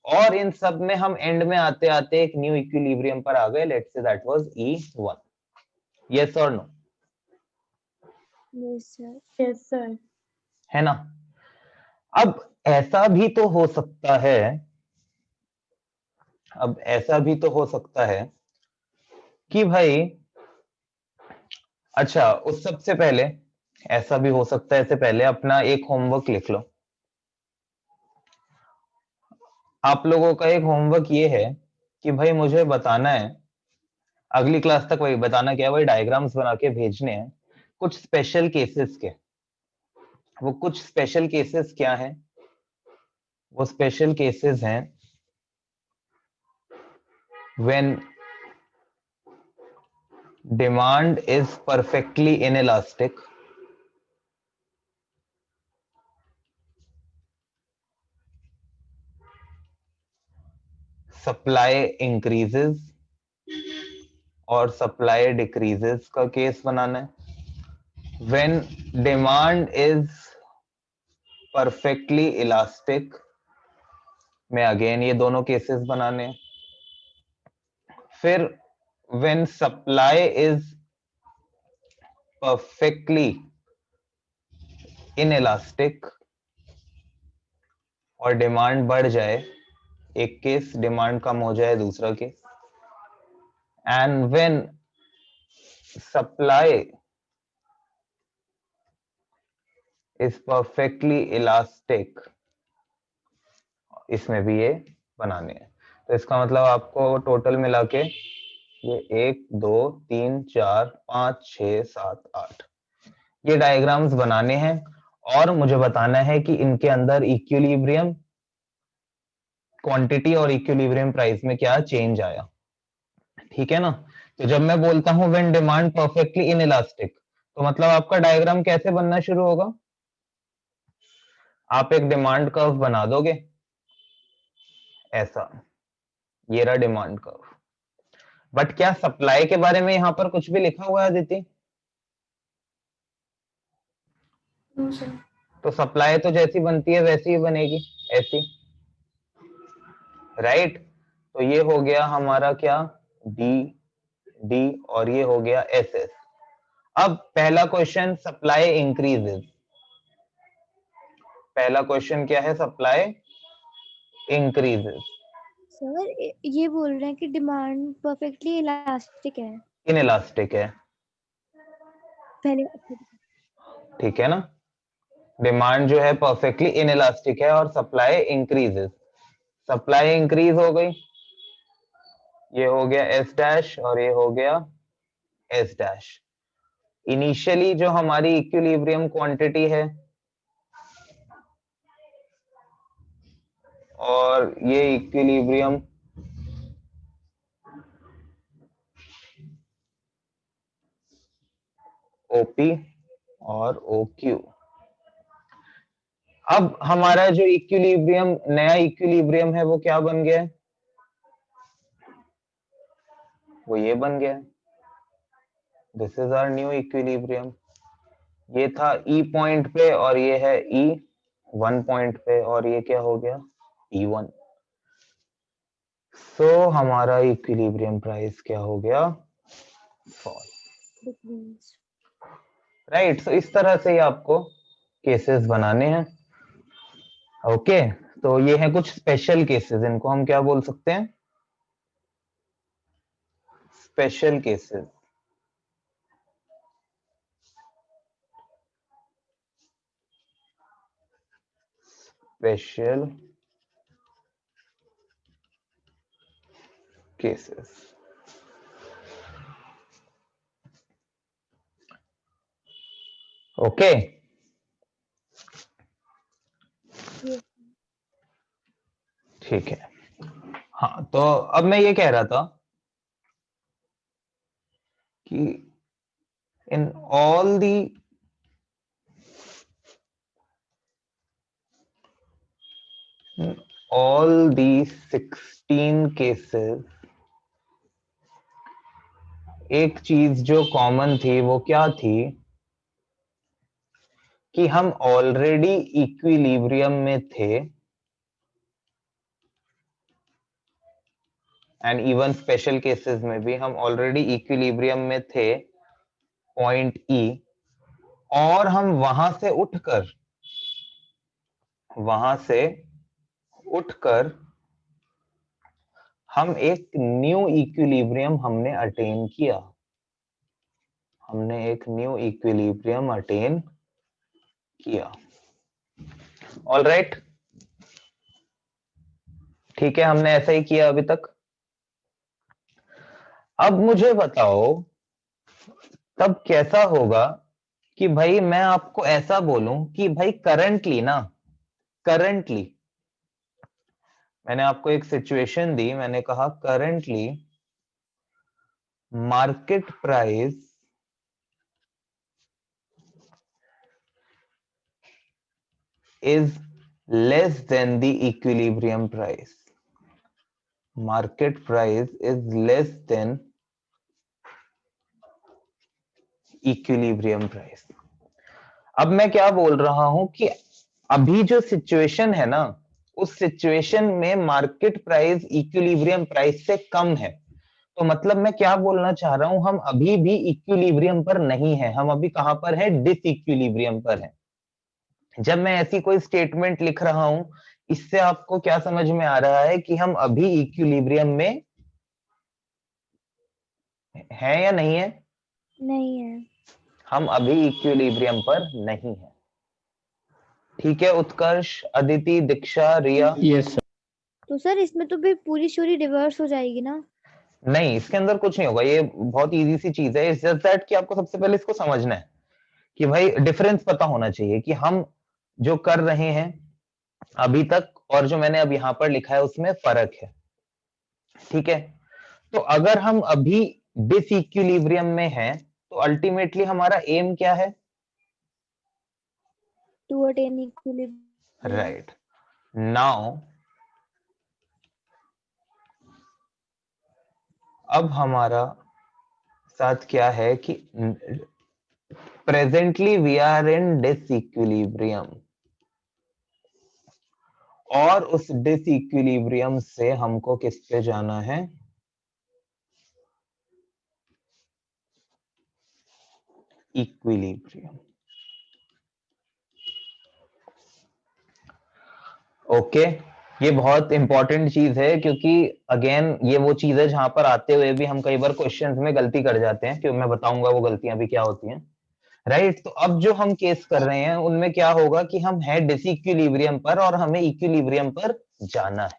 और इन सब में हम एंड में आते आते एक न्यू इक्विलिब्रियम पर आ गए, let's say that was E1। Yes or no? Yes sir. Yes sir. है ना? अब ऐसा भी तो हो सकता है, अब ऐसा भी तो हो सकता है कि भाई, अच्छा, उस सबसे पहले ऐसा भी हो सकता है। इससे पहले अपना एक होमवर्क लिख लो। आप लोगों का एक होमवर्क ये है कि भाई मुझे बताना है, अगली क्लास तक वही बताना क्या है, वही डायग्राम्स बना के भेजने हैं कुछ स्पेशल केसेस के। वो कुछ स्पेशल केसेस क्या है? वो स्पेशल केसेस हैं when demand is perfectly inelastic, supply increases और supply decreases का केस बनाना है। when demand is perfectly elastic में अगेन ये दोनों केसेस बनाने हैं। फिर when supply is perfectly inelastic और डिमांड बढ़ जाए, एक केस, डिमांड कम हो जाए दूसरा case. And when supply is perfectly elastic, इसमें भी ये बनाने हैं। तो इसका मतलब आपको टोटल मिला के ये 1 2 3 4 5 6 7 8 ये डायग्राम्स बनाने हैं और मुझे बताना है कि इनके अंदर इक्विलिब्रियम क्वांटिटी और इक्विलिब्रियम प्राइस में क्या चेंज आया। ठीक है ना? तो जब मैं बोलता हूं व्हेन डिमांड परफेक्टली इनइलास्टिक, तो मतलब आपका डायग्राम कैसे बनना शुरू होगा? आप एक डिमांड कर्व बना दोगे ऐसा, ये रहा डिमांड कर्व। बट क्या सप्लाई के बारे में यहां पर कुछ भी लिखा हुआ है अदिति? No sir. तो सप्लाई तो जैसी बनती है वैसी ही बनेगी, ऐसी, राइट? तो ये हो गया हमारा क्या, डी डी, और ये हो गया एस एस। अब पहला क्वेश्चन, सप्लाई इंक्रीजेस। पहला क्वेश्चन क्या है? Supply increases. सर ये बोल रहे हैं कि डिमांड परफेक्टली इलास्टिक है इनइलास्टिक है, पहले। ठीक है ना? डिमांड जो है परफेक्टली इनइलास्टिक है और सप्लाई इंक्रीजेस। सप्लाई इंक्रीज हो गई, ये हो गया एस डैश और ये हो गया एस डैश। इनिशियली जो हमारी इक्विलिब्रियम क्वांटिटी है और ये इक्विलिब्रियम ओपी और ओक्यू। अब हमारा जो इक्विलिब्रियम, नया इक्विलिब्रियम है वो क्या बन गया है? वो ये बन गया है, this is our new equilibrium. ये था ई पॉइंट पे और ये है ई वन पॉइंट पे, और ये क्या हो गया, ई वन। सो हमारा इक्विलिब्रियम प्राइस क्या हो गया, फॉल, राइट? सो इस तरह से ही आपको केसेस बनाने हैं। ओके, तो ये है कुछ स्पेशल केसेस, इनको हम क्या बोल सकते हैं, special cases. Special cases, okay. ठीक है, हाँ, तो अब मैं ये कह रहा था कि in all the all the 16 cases, एक चीज जो कॉमन थी वो क्या थी कि हम ऑलरेडी इक्विलिब्रियम में थे, एंड इवन स्पेशल केसेस में भी हम ऑलरेडी इक्विलिब्रियम में थे पॉइंट ई, और हम वहां से उठकर हम एक न्यू इक्विलिब्रियम हमने अटेन किया। हमने एक न्यू इक्विलिब्रियम अटेन किया। ऑल राइट, ठीक है, हमने ऐसा ही किया अभी तक। अब मुझे बताओ तब कैसा होगा कि भाई मैं आपको ऐसा बोलूं कि भाई करंटली मैंने आपको एक सिचुएशन दी, मैंने कहा currently market price is less than the equilibrium price. Market price is less than equilibrium price. अब मैं क्या बोल रहा हूं कि अभी जो सिचुएशन है ना, उस सिचुएशन में मार्केट प्राइस इक्विलिब्रियम प्राइस से कम है। तो मतलब मैं क्या बोलना चाह रहा हूं, हम अभी भी इक्विलिब्रियम पर नहीं है, हम अभी कहां पर है, डिसइक्विलिब्रियम पर है। जब मैं ऐसी कोई स्टेटमेंट लिख रहा हूं, इससे आपको क्या समझ में आ रहा है कि हम अभी इक्विलिब्रियम में है या नहीं है? नहीं है। हम अभी इक्विलिब्रियम पर नहीं है। ठीक है उत्कर्ष, अदिति, दीक्षा, रिया? Yes sir. तो सर इसमें तो फिर पूरी स्टोरी रिवर्स हो जाएगी ना? नहीं, इसके अंदर कुछ नहीं होगा, ये बहुत इजी सी चीज है। इट्स जस्ट दैट कि आपको सबसे पहले इसको समझना है कि भाई डिफरेंस पता होना चाहिए कि हम जो कर रहे हैं अभी तक और जो मैंने अब यहां पर लिखा है उसमें फर्क है। ठीक है, तो अगर हम अभी डिसइक्विलिब्रियम में हैं तो अल्टीमेटली हमारा एम क्या है? To attain equilibrium. Right, now अब हमारा साथ क्या है कि presently we are in disequilibrium और उस डिसइक्विलिब्रियम से हमको किस पे जाना है? इक्विलिब्रियम। ओके, ये बहुत इंपॉर्टेंट चीज है क्योंकि अगेन ये वो चीज है जहां पर आते हुए भी हम कई बार क्वेश्चंस में गलती कर जाते हैं, क्योंकि मैं बताऊंगा वो गलतियां भी क्या होती हैं। राइट, तो अब जो हम केस कर रहे हैं उनमें क्या होगा कि हम हैं डिसइक्विलिब्रियम पर और हमें इक्विलिब्रियम पर जाना है।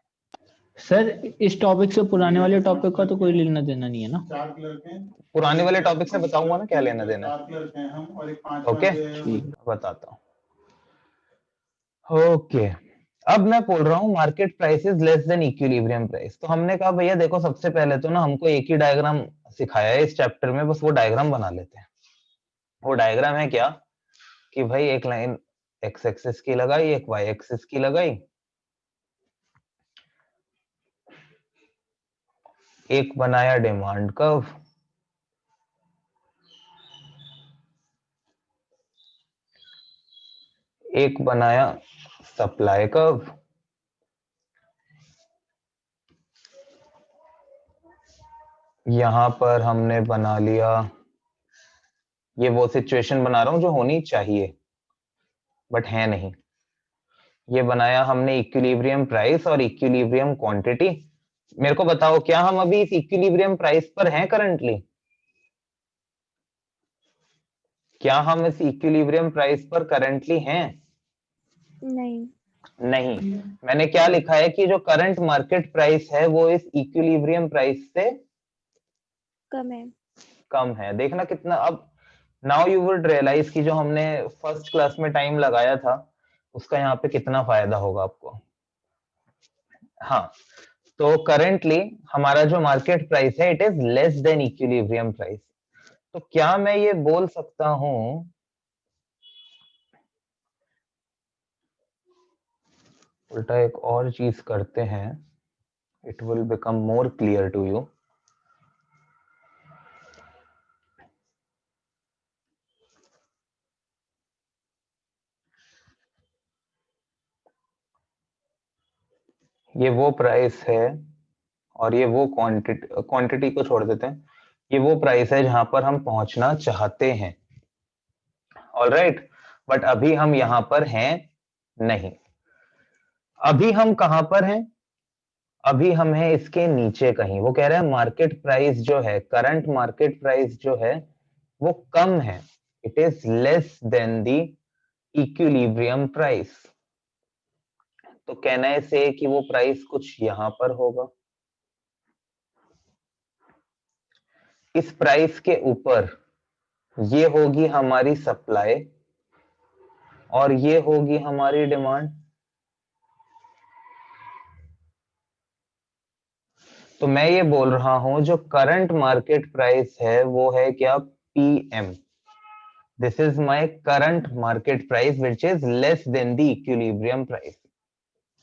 सर इस टॉपिक से पुराने वाले टॉपिक का तो कोई लेना देना नहीं है ना? 4 क्लर्क हैं, पुराने वाले टॉपिक से बताऊंगा ना क्या लेना देना 4 क्लर्क हैं हम और एक 5 ओके ठीक। बताता हूँ। ओके, अब मैं बोल रहा हूँ market price is less than equilibrium price. तो हमने कहा भैया देखो सबसे पहले तो ना हमको एक ही डायग्राम सिखाया है इस चैप्टर में, बस वो डायग्राम बना लेते हैं। वो डायग्राम है क्या कि भाई एक लाइन एक्स एक्सिस की लगाई, एक वाई एक्सिस की लगाई, एक बनाया डिमांड कर्व, एक बनाया सप्लाई कर्व, यहां पर हमने बना लिया, ये वो सिचुएशन बना रहा हूं जो होनी चाहिए बट है नहीं, ये बनाया हमने इक्विलिब्रियम प्राइस और इक्विलिब्रियम क्वांटिटी। मेरे को बताओ क्या हम अभी इस इक्विलिब्रियम प्राइस पर हैं करंटली? क्या हम इस इक्विलिब्रियम प्राइस पर करंटली हैं? नहीं। नहीं। मैंने क्या लिखा है कि जो करंट मार्केट प्राइस है वो इस इक्विलिब्रियम प्राइस से कम है। कम है। देखना कितना, अब नाउ यू वुड रियलाइज कि जो हमने फर्स्ट क्लास में टाइम लगाया था उसका यहाँ पे कितना फायदा होगा आपको। हाँ, तो करेंटली हमारा जो मार्केट प्राइस है it is less than equilibrium price. तो क्या मैं ये बोल सकता हूं, उल्टा एक और चीज करते हैं, it will become more clear to you. ये वो प्राइस है और ये वो क्वांटिटी को छोड़ देते हैं, ये वो प्राइस है जहां पर हम पहुंचना चाहते हैं। ऑलराइट, बट अभी हम यहां पर हैं नहीं। अभी हम कहां पर हैं? अभी हम हैं इसके नीचे कहीं। वो कह रहे हैं मार्केट प्राइस जो है, करंट मार्केट प्राइस जो है वो कम है, it is less then the equilibrium price. तो कहना से कि वो प्राइस कुछ यहां पर होगा, इस प्राइस के ऊपर ये होगी हमारी सप्लाई और ये होगी हमारी डिमांड। तो मैं ये बोल रहा हूं जो करंट मार्केट प्राइस है वो है क्या, PM। This is my current market price which is less then the equilibrium price,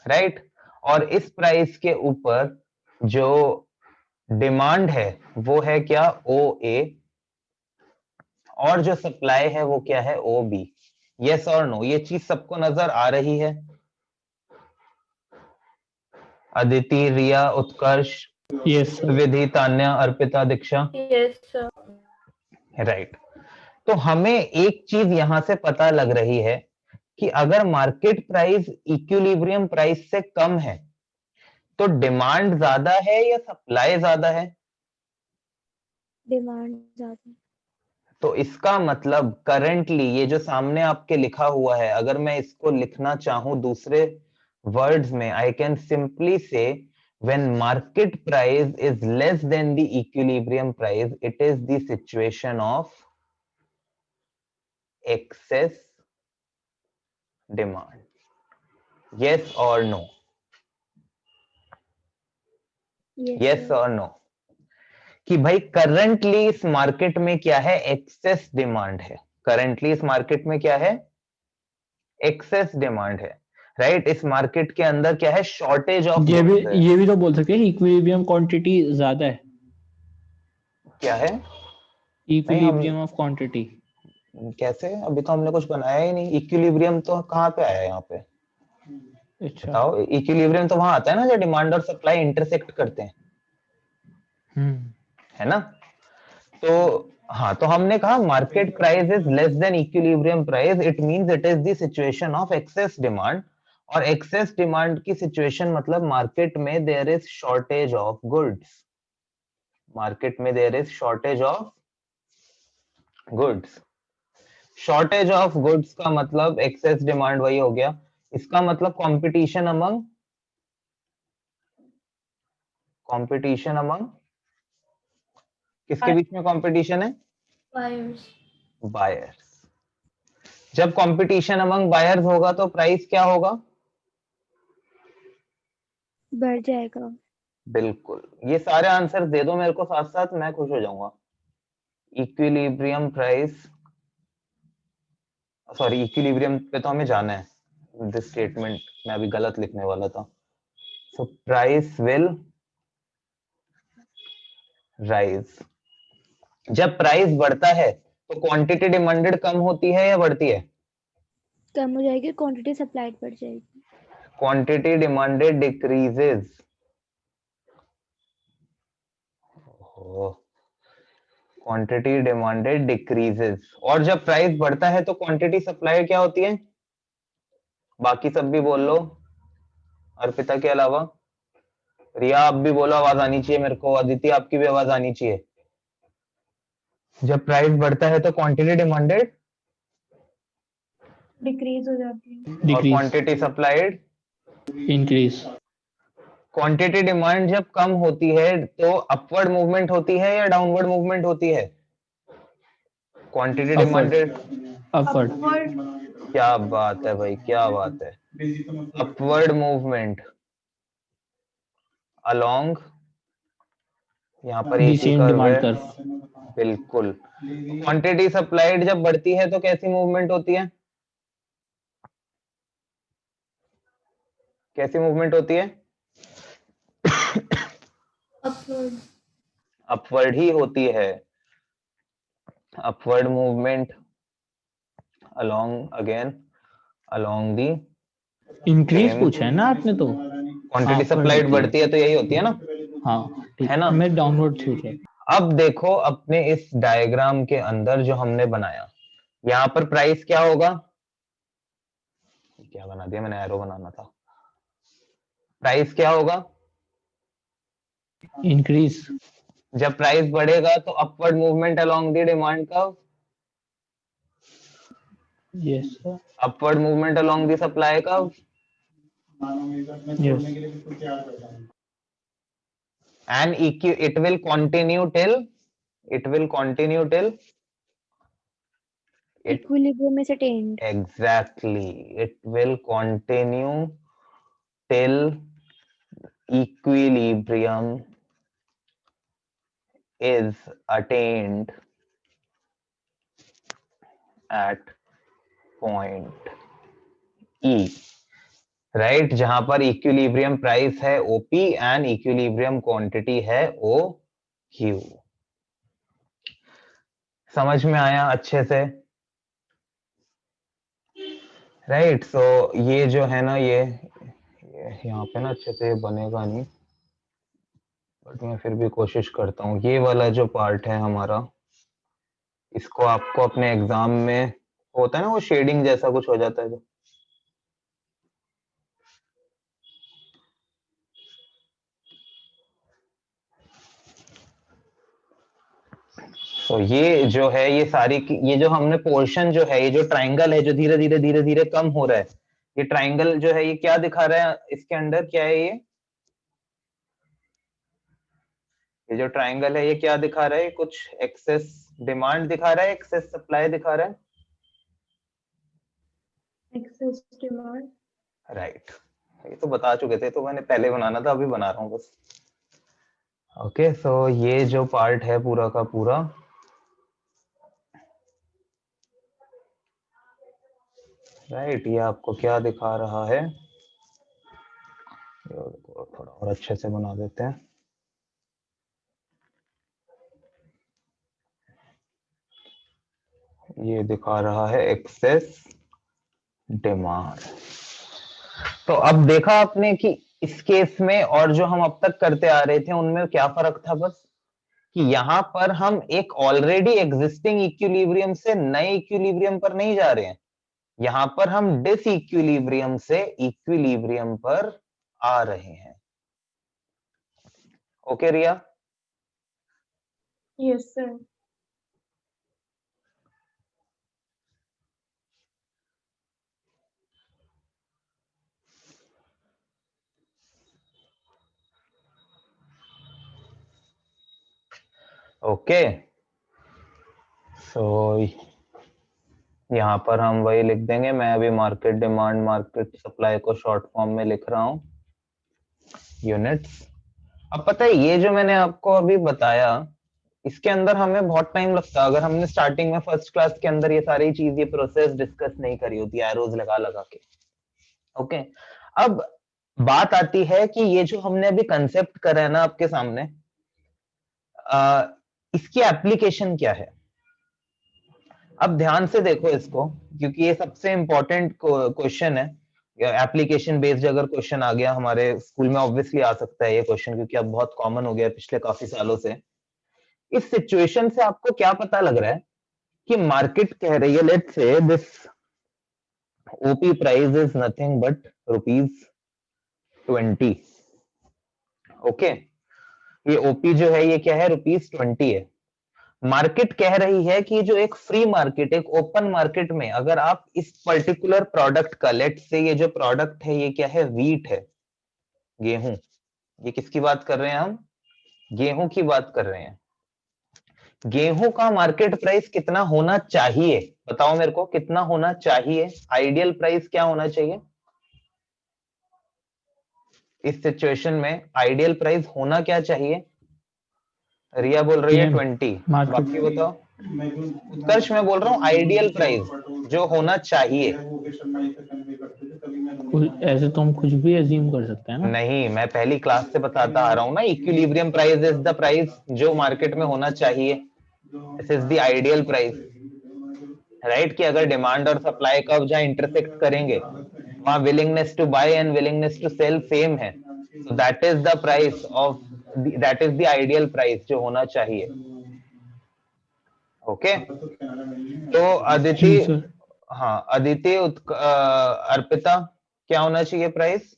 right. और इस प्राइस के ऊपर जो डिमांड है वो है क्या, OA, और जो सप्लाई है वो क्या है, OB। यस और नो, ये चीज सबको नजर आ रही है? अदिति, रिया, उत्कर्ष, यस सर। विधि, तान्या, अर्पिता, दीक्षा, यस सर। राइट। तो हमें एक चीज यहां से पता लग रही है कि अगर मार्केट प्राइस इक्विलिब्रियम प्राइस से कम है तो डिमांड ज्यादा है या सप्लाई ज्यादा है? डिमांड ज्यादा। तो इसका मतलब करंटली ये जो सामने आपके लिखा हुआ है, अगर मैं इसको लिखना चाहूं दूसरे वर्ड्स में, आई कैन सिंपली से when market price is less than the equilibrium price, it is the situation of excess demand. Yes or no? Yes or no? कि भाई करंटली इस मार्केट में क्या है, एक्सेस डिमांड है। करंटली इस मार्केट में क्या है, एक्सेस डिमांड है, राइट। इस मार्केट के अंदर क्या है, शॉर्टेज ऑफ गुड्स है। ये भी तो बोल सकते हैं इक्विलिब्रियम क्वांटिटी ज्यादा है। क्या है, इक्विलिब्रियम ऑफ क्वांटिटी कैसे? अभी तो हमने कुछ बनाया ही नहीं। इक्विलिब्रियम तो कहाँ पे आया है यहाँ पे, अच्छा। बताओ। इक्विलिब्रियम तो वहां आता है ना जब डिमांड और सप्लाई इंटरसेक्ट करते हैं, है ना। तो हाँ, तो हमने कहा market price is less than equilibrium price, it means it is the situation of excess demand. और एक्सेस डिमांड की सिचुएशन मतलब मार्केट में there is shortage of goods, market में there is shortage of goods. Shortage of goods का मतलब excess demand वही हो गया। इसका मतलब कंपटीशन अमंग किसके बीच में कंपटीशन है, बायर्स। बायर्स। जब कंपटीशन अमंग बायर्स होगा तो प्राइस क्या होगा, बढ़ जाएगा। बिल्कुल। ये सारे आंसर दे दो मेरे को साथ साथ, मैं खुश हो जाऊंगा। इक्विलिब्रियम प्राइस, सॉरी इक्विलिब्रियम पे तो हमें जाना है। दिस स्टेटमेंट मैं अभी गलत लिखने वाला था। So price will rise. जब प्राइस बढ़ता है तो क्वांटिटी डिमांडेड कम होती है या बढ़ती है, कम हो जाएगी, क्वांटिटी सप्लाइड बढ़ जाएगी। Quantity demanded decreases. Quantity demanded decreases. और जब प्राइस बढ़ता है तो क्वांटिटी सप्लाई क्या होती है, बाकी सब भी बोल लो अर्पिता के अलावा। रिया आप भी बोलो, आवाज आनी चाहिए मेरे को। अदिति आपकी भी आवाज आनी चाहिए। जब प्राइस बढ़ता है तो क्वांटिटी डिमांडेड डिक्रीज हो जाती है। और decrease, quantity supplied increase. Quantity demand जब कम होती है तो अपवर्ड मूवमेंट होती है या डाउनवर्ड मूवमेंट होती है, क्वांटिटी डिमांडेड अपवर्ड। क्या बात है भाई, क्या बात है। अपवर्ड मूवमेंट अलोंग, यहाँ पर एक ही डिसेंट कर्व डिमांड है, कर्व। बिल्कुल। क्वांटिटी सप्लाइड जब बढ़ती है तो कैसी मूवमेंट होती है, कैसी मूवमेंट होती है, अपवर्ड। अपवर्ड ही होती है। Upward movement along again along the increase पूछा है ना आपने तो। क्वांटिटी सप्लाइड बढ़ती है तो यही होती है ना, हाँ ठीक है ना। मैं डाउनवर्ड सोच रहा। अब देखो अपने इस डायग्राम के अंदर जो हमने बनाया, यहाँ पर प्राइस क्या होगा, क्या बना दिया मैंने, एरो बनाना था। प्राइस क्या होगा, इंक्रीज। जब प्राइस बढ़ेगा तो upward movement along the demand curve, yes sir. Upward movement along the supply का मानोमीटर में Yes. छोड़ने के लिए बिल्कुल तैयार करता हूँ। and it will continue till it equilibrium is attend. exactly it will continue till equilibrium is attained at point E, right जहां पर इक्विलिब्रियम प्राइस है ओपी एंड इक्विलिब्रियम क्वांटिटी है ओ क्यू। समझ में आया अच्छे से? राइट सो ये जो है ना ये यहाँ पे ना अच्छे से बनेगा नहीं, बट मैं फिर भी कोशिश करता हूँ। ये वाला जो पार्ट है हमारा, इसको आपको अपने एग्जाम में होता है ना वो शेडिंग जैसा कुछ हो जाता है जो, तो ये जो है ये सारी ये जो हमने पोर्शन जो है, ये जो ट्राइंगल है जो धीरे धीरे कम हो रहा है, ये ट्राइंगल जो है ये क्या दिखा रहा है इसके अंदर? क्या है ये जो ट्राइंगल है ये क्या दिखा रहा है? कुछ एक्सेस डिमांड दिखा रहा है, एक्सेस सप्लाई दिखा रहा है? Excess demand. राइट ये तो बता चुके थे, तो मैंने पहले बनाना था, अभी बना रहा हूँ बस। ओके सो ये जो पार्ट है पूरा का पूरा, राइट ये आपको क्या दिखा रहा है? थोड़ा और अच्छे से बना देते हैं। ये दिखा रहा है एक्सेस डिमांड। तो अब देखा आपने कि इस केस में और जो हम अब तक करते आ रहे थे उनमें क्या फर्क था? बस कि यहां पर हम एक ऑलरेडी एग्जिस्टिंग इक्विलिब्रियम से नए इक्विलिब्रियम पर नहीं जा रहे हैं, यहां पर हम डिस इक्विलिब्रियम से इक्विलिब्रियम पर आ रहे हैं। Okay Riya? Yes sir. Okay so यहां पर हम वही लिख देंगे। मैं अभी मार्केट डिमांड मार्केट सप्लाई को शॉर्ट फॉर्म में लिख रहा हूं, यूनिट्स। अब पता है ये जो मैंने आपको अभी बताया इसके अंदर हमें बहुत टाइम लगता है अगर हमने स्टार्टिंग में फर्स्ट क्लास के अंदर ये सारी चीज ये प्रोसेस डिस्कस नहीं करी होती एरोज लगा लगा के। ओके अब बात आती है कि ये जो हमने अभी कंसेप्ट करा है ना आपके सामने, इसकी एप्लीकेशन क्या है? अब ध्यान से देखो इसको, क्योंकि ये सबसे इंपॉर्टेंट क्वेश्चन है। एप्लीकेशन बेस्ड अगर क्वेश्चन आ गया हमारे स्कूल में, ऑब्वियसली आ सकता है ये क्वेश्चन, क्योंकि अब बहुत कॉमन हो गया पिछले काफी सालों से। इस सिचुएशन से आपको क्या पता लग रहा है कि मार्केट कह रही है let's say this OP price is nothing but ₹20। Okay ये ओपी जो है ये क्या है? ₹20 है। मार्केट कह रही है कि जो एक फ्री मार्केट, एक ओपन मार्केट में अगर आप इस पर्टिकुलर प्रोडक्ट का, लेट से ये जो प्रोडक्ट है ये क्या है? वीट है, गेहूं। ये किसकी बात कर रहे हैं हम? गेहूं की बात कर रहे हैं। गेहूं का मार्केट प्राइस कितना होना चाहिए? बताओ मेरे को कितना होना चाहिए? आइडियल प्राइस क्या होना चाहिए इस सिचुएशन में? आइडियल प्राइस होना क्या चाहिए? रिया बोल रही है 20, बाकी बताओ। उत्कर्ष मैं बोल रहा हूँ आइडियल प्राइस जो होना चाहिए। ऐसे तो हम कुछ भी अज्यूम कर सकते हैं ना। नहीं, मैं पहली क्लास से बताता आ रहा हूँ ना, equilibrium price is the price जो मार्केट में होना चाहिए। This is the ideal price, right? कि अगर डिमांड और सप्लाई का जहाँ इंटरसेक्ट करेंगे वहां willingness to buy and willingness to sell same है, so that is the price of that is the ideal price जो होना चाहिए। ओके तो अदिति, जी सर। हाँ अदिति अर्पिता क्या होना चाहिए प्राइस?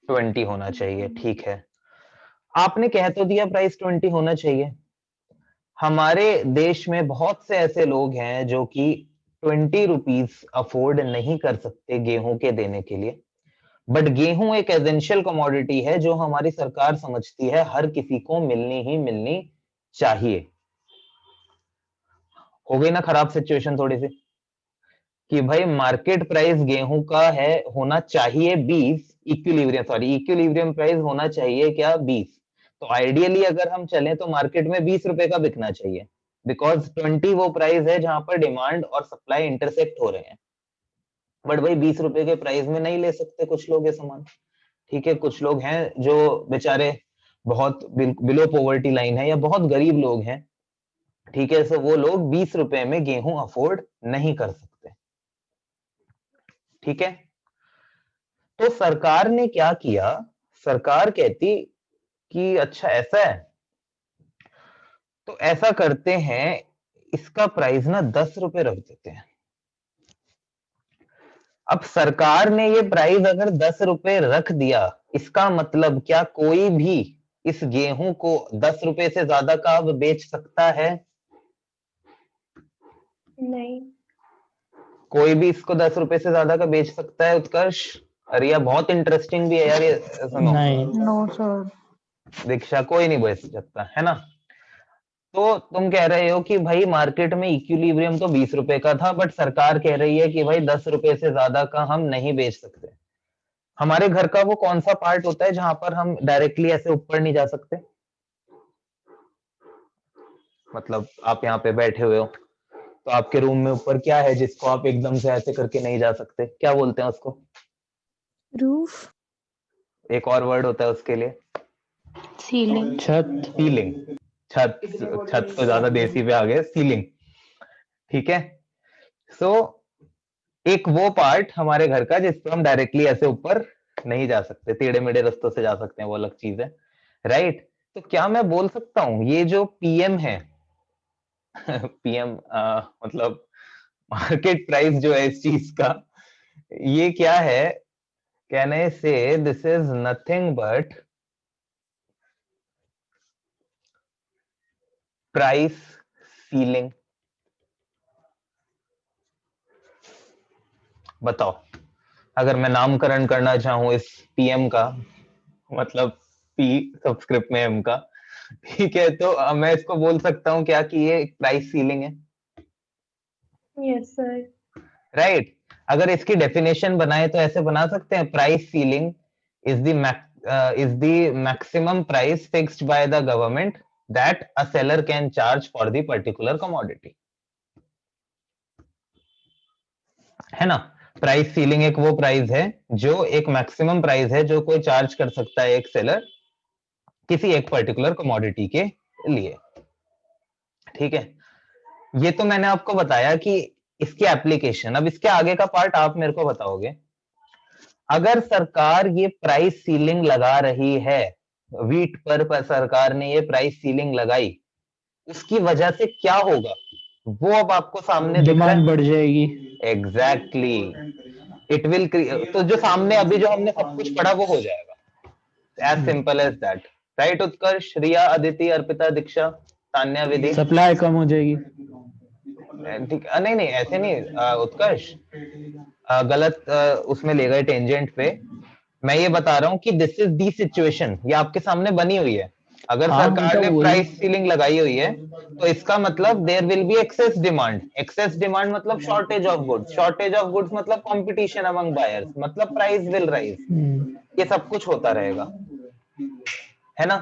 20 होना चाहिए, ठीक है। आपने कह तो दिया प्राइस 20 होना चाहिए, हमारे देश में बहुत से ऐसे लोग हैं जो कि 20 रुपीज अफोर्ड नहीं कर सकते गेहूं के देने के लिए, बट गेहूं एक एसेंशियल कमोडिटी है जो हमारी सरकार समझती है हर किसी को मिलनी ही मिलनी चाहिए। हो गई ना खराब सिचुएशन थोड़ी सी, कि भाई मार्केट प्राइस गेहूं का है होना चाहिए 20, इक्विलिब्रियम प्राइस होना चाहिए क्या 20। तो आइडियली अगर हम चलें तो मार्केट में 20 रुपए का बिकना चाहिए, बिकॉज 20 वो प्राइस है जहां पर डिमांड और सप्लाई इंटरसेक्ट हो रहे हैं। बट भाई 20 रुपए के प्राइस में नहीं ले सकते कुछ लोग ये सामान, ठीक है। कुछ लोग हैं जो बेचारे बहुत बिलो पॉवर्टी लाइन है या बहुत गरीब लोग हैं, ठीक है। सो वो लोग 20 रुपए में गेहूं अफोर्ड नहीं कर सकते, ठीक है। तो सरकार ने क्या किया, सरकार कहती कि अच्छा ऐसा है, तो ऐसा करते हैं, इसका प्राइस ना 10 रुपए रख देते हैं। अब सरकार ने ये प्राइस अगर 10 रुपए रख दिया, इसका मतलब क्या कोई भी इस गेहूं को 10 रुपए से ज्यादा का अब बेच सकता है? नहीं। कोई भी इसको 10 रुपए से ज्यादा का बेच सकता है उत्कर्ष? अरे यार बहुत इंटरेस्टिंग भी है यार ये, सुनो। नहीं। No sir. दीक्षा कोई नहीं बेच सकता है ना। तो तुम कह रहे हो कि भाई मार्केट में इक्विलिब्रियम तो 20 रुपए का था, बट सरकार कह रही है कि भाई 10 रुपए से ज्यादा का हम नहीं बेच सकते। हमारे घर का वो कौन सा पार्ट होता है जहां पर हम डायरेक्टली ऐसे ऊपर नहीं जा सकते? मतलब आप यहाँ पे बैठे हुए हो, तो आपके रूम में ऊपर क्या है जिसको आप एकदम से ऐसे करके नहीं जा सकते? क्या बोलते हैं उसको? रूफ। एक और वर्ड होता है उसके लिए, सीलिंग। छत। सीलिंग। छत, छत तो ज्यादा देसी पे आ गए, सीलिंग, ठीक है। सो एक वो पार्ट हमारे घर का जिस पे हम डायरेक्टली ऐसे ऊपर नहीं जा सकते, टेढ़े मेढ़े रास्तों से जा सकते हैं, वो अलग चीज है, राइट। तो क्या मैं बोल सकता हूं ये जो पीएम है पीएम मतलब मार्केट प्राइस जो है इस चीज का, ये क्या है? कैन आई से this is nothing but price ceiling? बताओ, अगर मैं नामकरण करना चाहूं इस पीएम का, मतलब पी सबस्क्रिप्ट में एम का, ठीक है, तो मैं इसको बोल सकता हूं क्या कि ये प्राइस सीलिंग है, यस सर। राइट। अगर इसकी डेफिनेशन बनाए तो ऐसे बना सकते हैं, price ceiling is the maximum price fixed by the government that a seller can charge for the particular commodity, है ना। प्राइस सीलिंग एक वो प्राइस है जो एक मैक्सिमम प्राइस है जो कोई चार्ज कर सकता है एक सेलर किसी एक पर्टिकुलर कमोडिटी के लिए, ठीक है। ये तो मैंने आपको बताया कि इसकी एप्लीकेशन। अब इसके आगे का पार्ट आप मेरे को बताओगे, अगर सरकार ये प्राइस सीलिंग लगा रही है, वीट पर सरकार ने ये प्राइस सीलिंग लगाई, उसकी वजह से क्या होगा वो अब आपको सामने दिख रहा डिमांड है। बढ़ जाएगी। एग्जैक्टली, इट विल, तो जो सामने अभी जो हमने सब कुछ पढ़ा वो हो जाएगा, as simple as that, right Utkarsh, Riya, Aditi, Arpita, Diksha, Tanya, Vidhi. Supply कम हो जाएगी। ठीक, नहीं नहीं ऐसे नहीं, उत्कर्ष गलत उसमें ले गए टेंजेंट पे। मैं ये बता रहा हूँ कि दिस इज दी सिचुएशन, ये आपके सामने बनी हुई है। अगर हाँ, सरकार ने मतलब वही। प्राइस सीलिंग लगाई हुई है तो इसका मतलब there will be excess demand. Excess demand मतलब shortage of goods, shortage of goods मतलब कंपटीशन अमंग बायर्स, मतलब प्राइस विल राइज। ये सब कुछ होता रहेगा, है ना,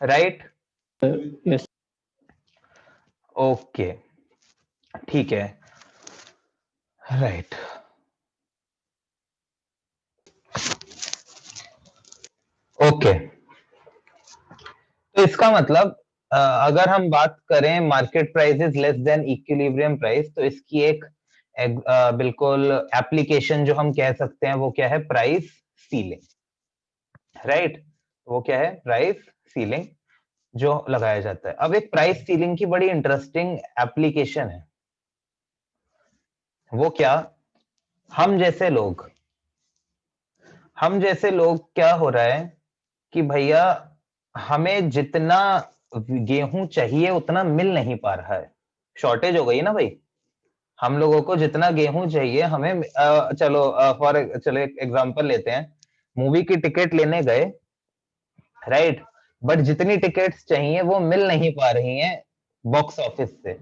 राइट? यस। ओके, ठीक है, राइट। ओके, तो इसका मतलब अगर हम बात करें market price is less than equilibrium price, तो इसकी एक बिल्कुल एप्लीकेशन जो हम कह सकते हैं वो क्या है? Price ceiling, right. वो क्या है? प्राइस सीलिंग जो लगाया जाता है। अब एक प्राइस सीलिंग की बड़ी इंटरेस्टिंग एप्लीकेशन है, वो क्या? हम जैसे लोग क्या हो रहा है कि भैया हमें जितना गेहूं चाहिए उतना मिल नहीं पा रहा है, शॉर्टेज हो गई ना भाई। हम लोगों को जितना गेहूं चाहिए हमें चलो चलो एक एग्जांपल लेते हैं, मूवी की टिकट लेने गए, राइट, बट जितनी टिकट्स चाहिए वो मिल नहीं पा रही हैं बॉक्स ऑफिस से।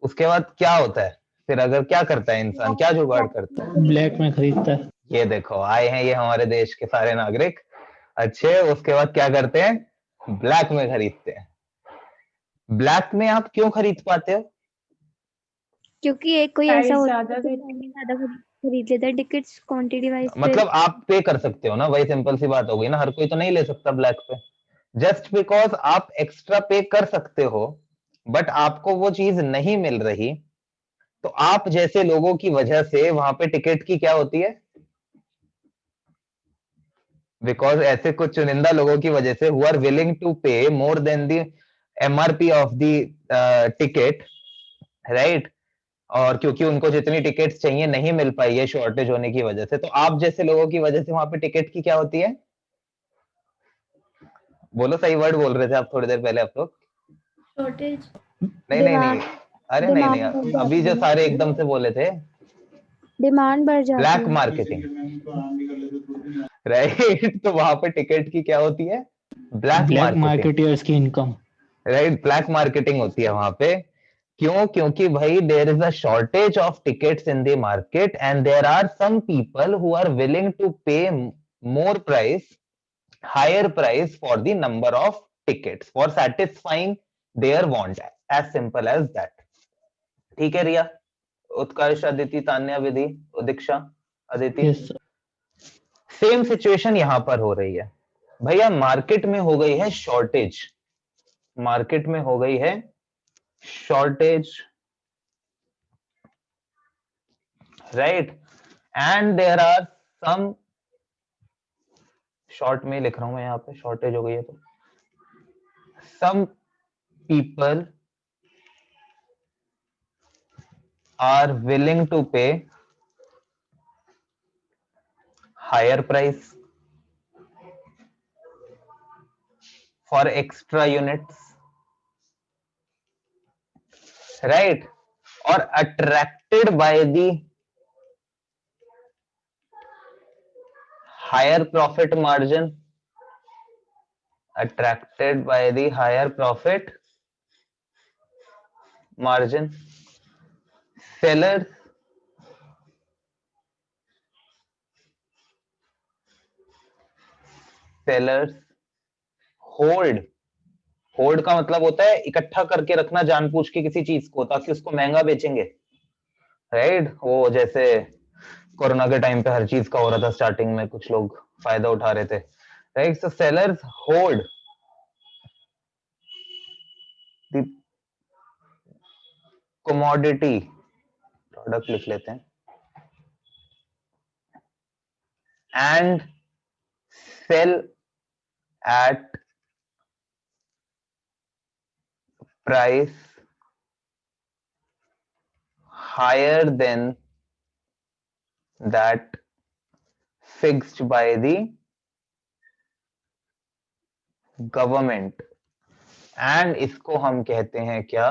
उसके बाद क्या होता है फिर, अगर क्या करता है इंसान, क्या जुगाड़ करता है? ब्लैक में खरीदता है। ये देखो आए हैं ये हमारे देश के सारे नागरिक अच्छे, उसके बाद क्या करते हैं, ब्लैक में खरीदते हैं। ब्लैक में आप क्यों खरीद पाते हो? क्योंकि एक कोई प्राइस ऐसा होता ज्यादा है जो देते पहले ज्यादा खरीद लेता है, टिकट्स क्वांटिटी वाइज से। मतलब आप पे कर सकते हो ना भाई, सिंपल सी बात हो गई ना, हर कोई तो नहीं ले सकता ब्लैक पे। जस्ट बिकॉज आप एक्स्ट्रा पे कर सकते हो बट आपको वो चीज नहीं मिल रही, तो आप जैसे लोगों की वजह से वहां पे टिकट की क्या होती है, बिकॉज ऐसे कुछ चुनिंदा लोगों की वजह से who are willing to pay more than the MRP of the ticket, right, और क्योंकि उनको जितनी टिकट्स चाहिए नहीं मिल पाई है शॉर्टेज होने की वजह से, तो आप जैसे लोगों की वजह से वहां पे टिकट की क्या होती है? बोलो, सही वर्ड बोल रहे थे आप थोड़ी देर पहले आप लोग। शॉर्टेज। नहीं नहीं नहीं, अरे नहीं डिमांड नहीं, बढ़ अभी जाती जो है, सारे एकदम से बोले थे, डिमांड बढ़ जाती ब्लैक है। मार्केटिंग, तो आराम भी कर लेते तो भी नहीं राइट। तो वहां पे टिकट की क्या होती है? ब्लैक ब्लैक मार्केटिंग, मार्केटियर्स की इनकम। राइट, ब्लैक मार्केटिंग होती है वहां पे। क्यों? क्योंकि भाई there is a shortage of tickets in the market and there are some people who are willing to pay more price, higher price for the number of tickets for satisfying their want, as simple as that. ठीक है Riya, Utkarsh, Aditi, Tanya, Vidhi, Diksha, Aditi, yes sir. Same situation यहां पर हो रही है भैया। Market में हो गई है शॉर्टेज, मार्केट में हो गई है shortage, right, and there are some, short में लिख रहा हूं मैं यहां पे, शॉर्टेज हो गई है तो some people are willing to pay higher price for extra units, right, और attracted by the higher profit margin, attracted by the higher profit margin, sellers hold, hold का मतलब होता है इकट्ठा करके रखना जानबूझ के किसी चीज को, ताकि उसको महंगा बेचेंगे, राइट। वो जैसे कोरोना के टाइम पे हर चीज का हो रहा था, स्टार्टिंग में कुछ लोग फायदा उठा रहे थे, right. So sellers hold the commodity, product लिख लेते हैं, and sell at price higher than that fixed by the government, and इसको हम कहते हैं क्या?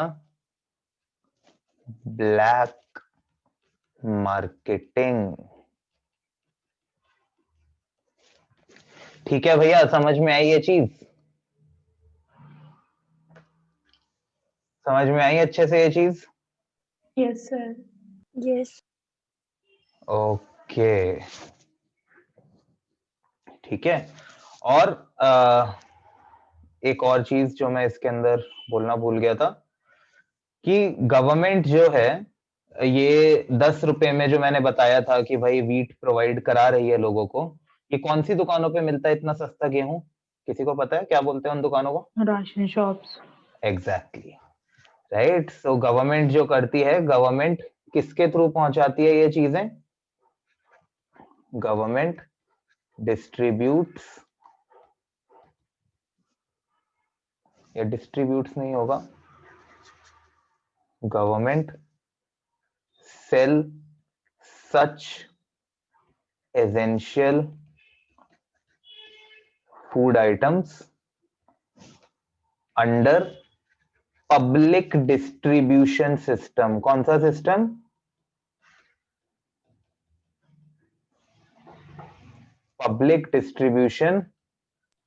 Black marketing. ठीक है भैया, समझ में आई ये चीज? समझ में आई अच्छे से ये चीज? Yes sir. यस। ओके, ठीक है। और एक और चीज जो मैं इसके अंदर बोलना भूल गया था कि गवर्नमेंट जो है, ये 10 रुपए में जो मैंने बताया था कि भाई वीट प्रोवाइड करा रही है लोगों को, ये कौन सी दुकानों पे मिलता है इतना सस्ता गेहूं? किसी को पता है क्या बोलते हैं उन दुकानों को? Ration shops. Exactly, right. So government जो करती है, गवर्नमेंट किसके थ्रू पहुंचाती है ये चीजें? गवर्नमेंट डिस्ट्रीब्यूट्स, या डिस्ट्रीब्यूट्स नहीं होगा, गवर्नमेंट सेल सच essential food items under public distribution system. कौन सा system? Public distribution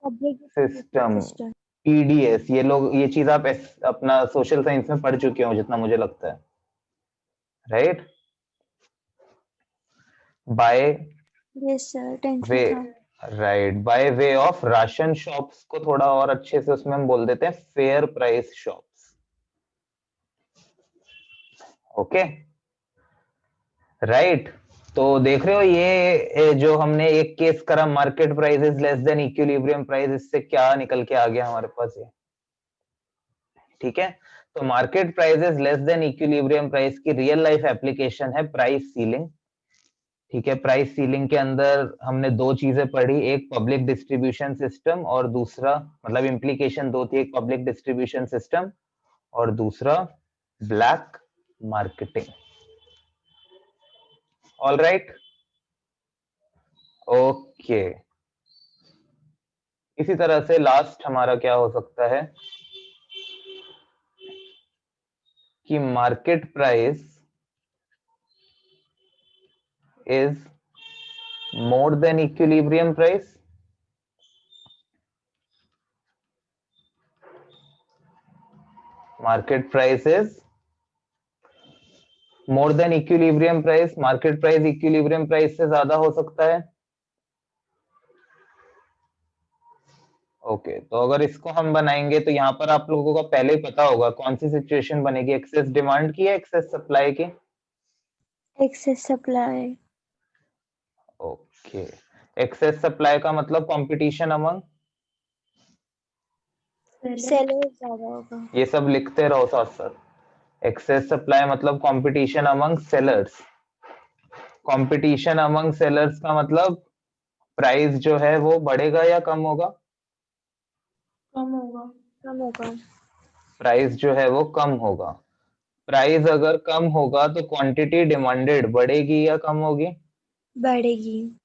public system, system. PDS. ये लोग, ये चीज आप अपना सोशल साइंस में पढ़ चुके हो जितना मुझे लगता है, right? By yes sir, tenth way, में था। Right, by way of ration shops को थोड़ा और अच्छे से उसमें हम बोल देते हैं fair price shops. Okay, right. तो देख रहे हो ये जो हमने एक केस करा, market price is less than equilibrium price, इससे क्या निकल के आ गया हमारे पास ये? ठीक है, तो market price is less than equilibrium price की रियल लाइफ एप्लीकेशन है प्राइस सीलिंग। ठीक है, प्राइस सीलिंग के अंदर हमने दो चीजें पढ़ी, एक पब्लिक डिस्ट्रीब्यूशन सिस्टम और दूसरा, मतलब इम्प्लीकेशन दो थी, एक पब्लिक डिस्ट्रीब्यूशन सिस्टम और दूसरा black marketing. All right, okay. इसी तरह से लास्ट हमारा क्या हो सकता है कि market price is more then equilibrium price. Market price is more then equilibrium price. Market price equilibrium price से ज्यादा हो सकता है। ओके, तो अगर इसको हम बनाएंगे तो यहाँ पर आप लोगों को पहले ही पता होगा कौन सी सिचुएशन बनेगी, एक्सेस डिमांड की या एक्सेस सप्लाई की? Excess supply. Okay, excess supply का मतलब कंपटीशन अमंग, सेलर ज्यादा होगा। ये सब लिखते रहो साथ साथ। एक्सेस सप्लाई मतलब competition among sellers. Competition among sellers का मतलब प्राइस जो है वो बढ़ेगा या कम होगा? कम होगा। कम होगा। प्राइस जो है वो कम होगा। प्राइस अगर कम होगा तो क्वांटिटी डिमांडेड बढ़ेगी या कम होगी? बढ़ेगी।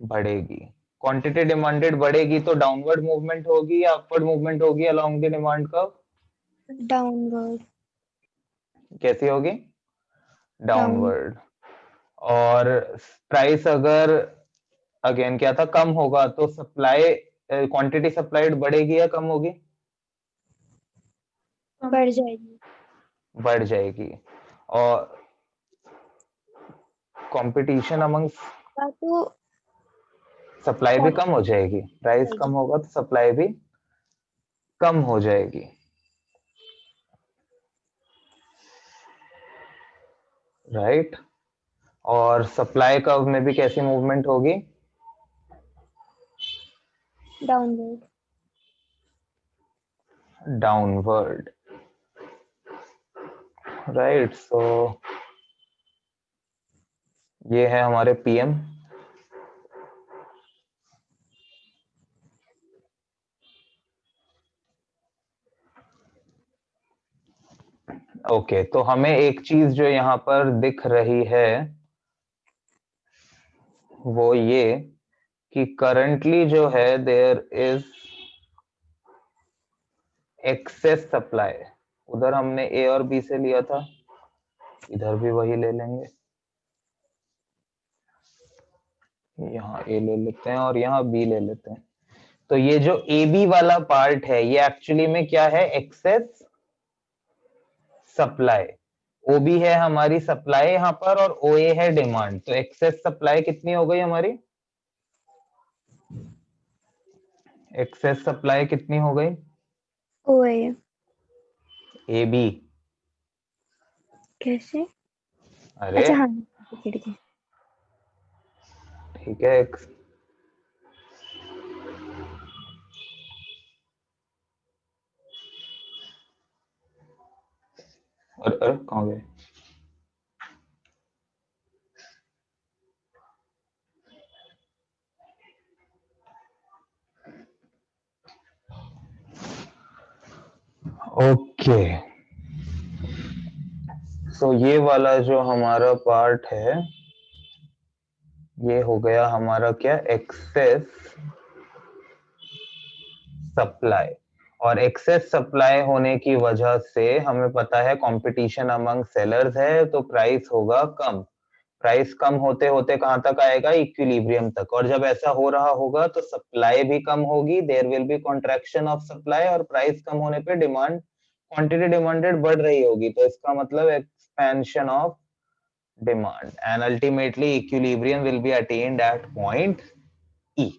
बढ़ेगी। क्वांटिटी डिमांडेड बढ़ेगी तो डाउनवर्ड मूवमेंट होगी या अपवर्ड मूवमेंट होगी along the demand curve? Downward. कैसी होगी? डाउन। डाउनवर्ड। और प्राइस अगर अगेन क्या था, कम होगा तो सप्लाई, क्वांटिटी सप्लाइड बढ़ेगी या कम होगी? बढ़ जाएगी। बढ़ जाएगी। और कंपटीशन अमंग तो सप्लाई भी कम हो जाएगी। प्राइस जाएगी। कम होगा तो सप्लाई भी कम हो जाएगी, राइट? और सप्लाई कर्व में भी कैसी मूवमेंट होगी? डाउनवर्ड। Downward, right? सो ये है हमारे पीएम। ओके, तो हमें एक चीज जो यहाँ पर दिख रही है वो ये कि करंटली जो है देयर इज एक्सेस सप्लाई। उधर हमने ए और बी से लिया था, इधर भी वही ले लेंगे। यहाँ ए ले लेते हैं और यहाँ बी ले लेते हैं। तो ये जो ए बी वाला पार्ट है ये एक्चुअली में क्या है? Excess supply. ओबी है हमारी सप्लाई यहाँ पर और ओए है डिमांड। तो एक्सेस सप्लाई कितनी हो गई हमारी? एक्सेस सप्लाई कितनी हो गई? ओए। A B. कैसे? अरे अच्छा हाँ, खिड़की। ठीक है, अरे कहाँ गए? ओके, सो ये वाला जो हमारा पार्ट है ये हो गया हमारा क्या? Excess supply. और एक्सेस सप्लाई होने की वजह से हमें पता है कंपटीशन अमंग सेलर्स है, तो प्राइस होगा कम। प्राइस कम होते होते कहां तक आएगा? इक्विलिब्रियम तक। और जब ऐसा हो रहा होगा तो सप्लाई भी कम होगी, there will be contraction of supply, और प्राइस कम होने पे डिमांड, क्वांटिटी डिमांडेड बढ़ रही होगी, तो इसका मतलब expansion of demand, and ultimately equilibrium will be attained at point E.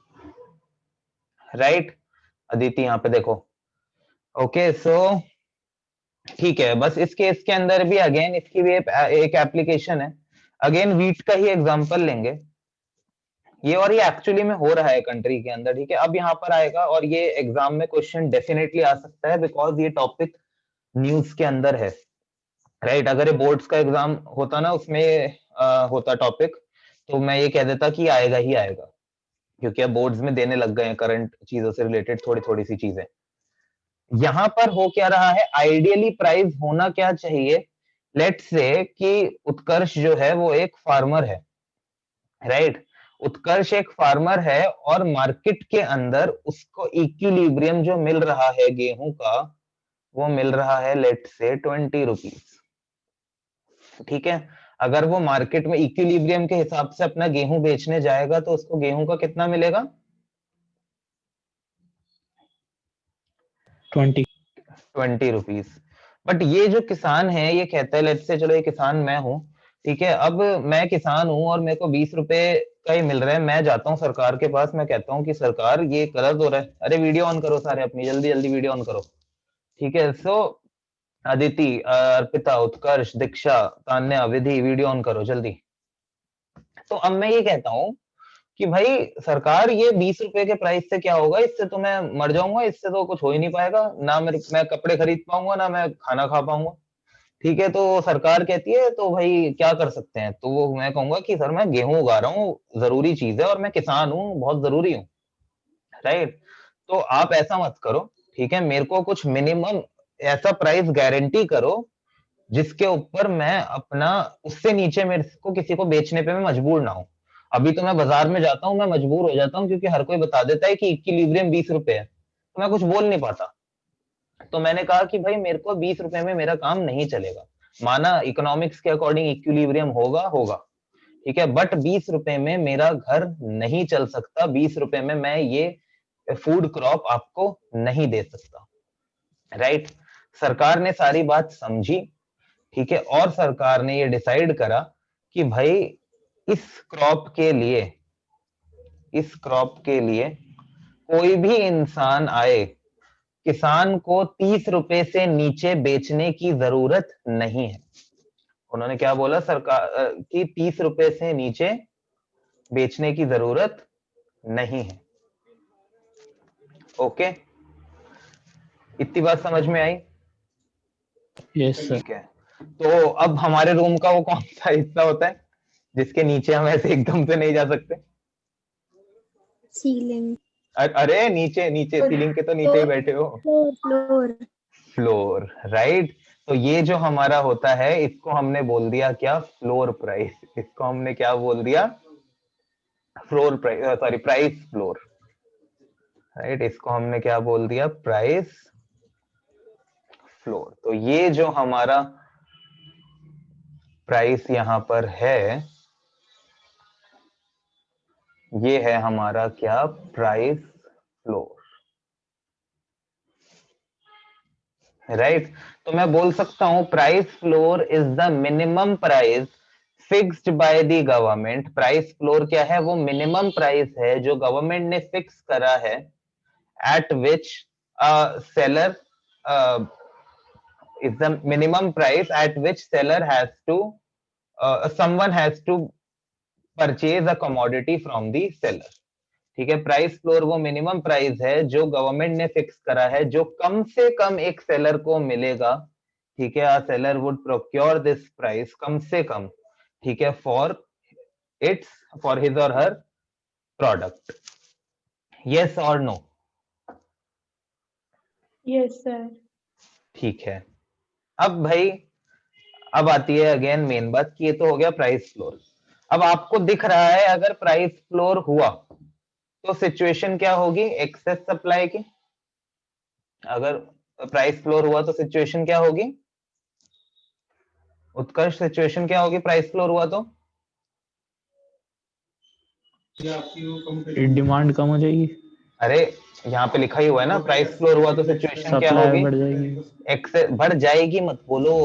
Right Aditi, यहाँ पे देखो। ओके सो ठीक है, बस इस केस के अंदर भी अगेन इसकी भी एक एप्लीकेशन है। अगेन वीट का ही एग्जांपल लेंगे ये, और ये एक्चुअली में हो रहा है कंट्री के अंदर। ठीक है, अब यहाँ पर आएगा और ये एग्जाम में क्वेश्चन डेफिनेटली आ सकता है, बिकॉज ये टॉपिक न्यूज के अंदर है। राइट अगर ये बोर्ड्स का एग्जाम होता ना, उसमें होता टॉपिक, तो मैं ये कह देता कि आएगा ही आएगा, क्योंकि अब बोर्ड्स में देने लग गए हैं करंट चीजों से रिलेटेड थोड़ी थोड़ी सी चीजें। यहां पर हो क्या रहा है, आइडियली प्राइस होना क्या चाहिए? लेट्स से कि उत्कर्ष जो है वो एक फार्मर है। राइट उत्कर्ष एक फार्मर है और मार्केट के अंदर उसको इक्विलिब्रियम जो मिल रहा है गेहूं का, वो मिल रहा है लेट्स से 20 रुपीज। ठीक है, अगर वो मार्केट में इक्विलिब्रियम के हिसाब से अपना गेहूं बेचने जाएगा तो उसको गेहूं का कितना मिलेगा? 20 रुपीज। बट ये जो किसान है ये कहता है, लेट्स से चलो ये किसान मैं हूं, ठीक है, अब मैं किसान हूं और मेरे को 20 रुपए का ही मिल रहा है। मैं जाता हूँ सरकार के पास, मैं कहता हूँ कि सरकार ये गलत हो रहा है। अरे वीडियो ऑन करो सारे अपनी, जल्दी जल्दी वीडियो ऑन करो। ठीक है, सो अदिति, अर्पिता, उत्कर्ष, दीक्षा, तान्या, विधि, वीडियो ऑन करो जल्दी। तो अब मैं ये कहता हूँ कि भाई सरकार, ये 20 रुपए के प्राइस से क्या होगा? इससे तो मैं मर जाऊंगा, इससे तो कुछ हो ही नहीं पाएगा, ना मैं कपड़े खरीद पाऊंगा, ना मैं खाना खा पाऊंगा। ठीक है, तो सरकार कहती है तो भाई क्या कर सकते हैं? तो वो मैं कहूंगा कि सर मैं गेहूं उगा रहा हूँ, जरूरी चीज है, और मैं किसान हूँ, बहुत जरूरी हूँ। राइट, तो आप ऐसा मत करो। ठीक है, मेरे को कुछ मिनिमम ऐसा प्राइस गारंटी करो जिसके ऊपर मैं अपना, उससे नीचे मेरे को किसी को बेचने पे मैं मजबूर ना हूं। अभी तो मैं बाजार में जाता हूँ, मैं मजबूर हो जाता हूँ, क्योंकि हर कोई बता देता है कि इक्विलिब्रियम 20 रुपए है, तो मैं कुछ बोल नहीं पाता। तो मैंने कहा कि भाई मेरे को 20 रुपए में मेरा काम नहीं चलेगा। माना इकोनॉमिक्स के अकॉर्डिंग इक्विलिब्रियम होगा होगा, ठीक है, बट 20 रुपए में मेरा घर नहीं चल सकता, 20 रुपए में मैं ये फूड क्रॉप आपको नहीं दे सकता। राइट, सरकार ने सारी बात समझी। ठीक है, और सरकार ने ये डिसाइड करा कि भाई इस क्रॉप के लिए, इस क्रॉप के लिए कोई भी इंसान आए, किसान को 30 रुपए से नीचे बेचने की जरूरत नहीं है। उन्होंने क्या बोला सरकार कि 30 रुपए से नीचे बेचने की जरूरत नहीं है। ओके, इतनी बात समझ में आई? Yes sir. ठीक है, तो अब हमारे रूम का वो कौन सा हिस्सा होता है जिसके नीचे हम ऐसे एकदम से नहीं जा सकते? सीलिंग, अरे नीचे नीचे, सीलिंग के तो नीचे ही बैठे हो। Floor, floor. Floor, right. तो ये जो हमारा होता है इसको हमने बोल दिया क्या? Floor price. इसको हमने क्या बोल दिया? Floor price, sorry price floor. Right, इसको हमने क्या बोल दिया? Price floor. तो ये जो हमारा प्राइस यहां पर है, ये है हमारा क्या? Price floor. राइट, तो मैं बोल सकता हूं price floor is the minimum price fixed by the government. Price floor क्या है? वो मिनिमम प्राइस है जो गवर्नमेंट ने फिक्स करा है, eight which seller is the minimum price at which seller has to someone has to purchase a commodity from the seller। ठीक है, प्राइस फ्लोर वो मिनिमम प्राइस है जो गवर्नमेंट ने फिक्स करा है, जो कम से कम एक सेलर को मिलेगा। ठीक है, a seller would procure this price, कम से कम, ठीक है, for his or her product. Yes or no? Yes sir. ठीक है, अब भाई अब आती है अगेन मेन बात कि ये तो हो गया प्राइस फ्लोर। अब आपको दिख रहा है अगर प्राइस फ्लोर हुआ तो सिचुएशन क्या होगी एक्सेस सप्लाई की? अगर प्राइस फ्लोर हुआ तो सिचुएशन क्या होगी उत्कर्ष? सिचुएशन क्या होगी प्राइस फ्लोर हुआ तो? ये आपकी वो competition डिमांड कम हो जाएगी, अरे यहाँ पे लिखा ही हुआ है ना, प्राइस फ्लोर हुआ तो सिचुएशन क्या सप्लाई होगी? बढ़ जाएगी, एक्सेस बढ़ जाएगी मत बोलो,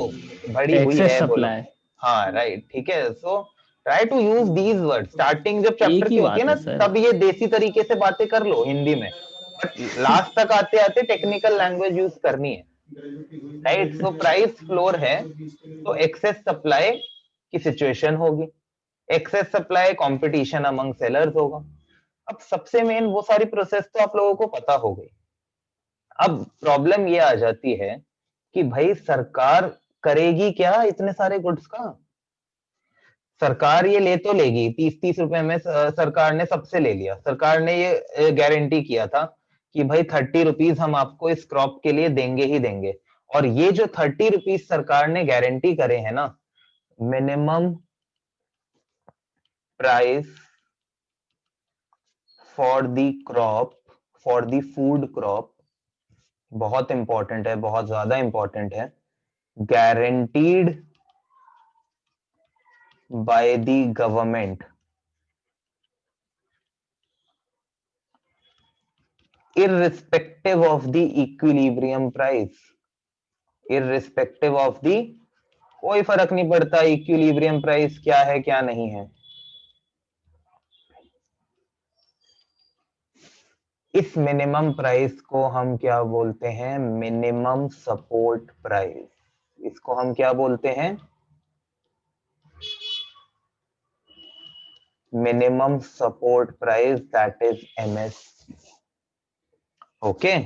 बढ़ी हुई एक्सेस है बोलो। सप्लाई। हाँ राइट, ठीक है। So try to use these word. Starting जब चैप्टर एक ही की होती है बात ना है सर। तब ये देसी तरीके से बातें कर लो हिंदी में, बट लास्ट तक आते आते टेक्निकल लैंग्वेज यूज करनी है, gratuity हुई, राइट। सो प्राइस फ्लोर है तो एक्सेस सप्लाई की सिचुएशन होगी, excess supply competition among sellers होगा। अब सबसे मेन वो सारी प्रोसेस तो आप लोगों को पता हो गई। अब प्रॉब्लम ये आ जाती है कि भाई सरकार करेगी क्या इतने सारे गुड्स का? सरकार ये ले तो लेगी, 30-30 रुपए में सरकार ने सबसे ले लिया। सरकार ने ये गारंटी किया था कि भाई 30 रुपीज हम आपको इस क्रॉप के लिए देंगे ही देंगे। और ये जो 30 रुपीज सरकार ने गारंटी करे हैं ना, minimum price for the crop, for the food crop, बहुत इंपॉर्टेंट है, बहुत ज्यादा इंपॉर्टेंट है, guaranteed by the government irrespective of the equilibrium price, irrespective of the, कोई फर्क नहीं पड़ता इक्विलिब्रियम प्राइस क्या है क्या नहीं है। इस मिनिमम प्राइस को हम क्या बोलते हैं? Minimum support price. इसको हम क्या बोलते हैं? Minimum support price, that is MSP. Okay,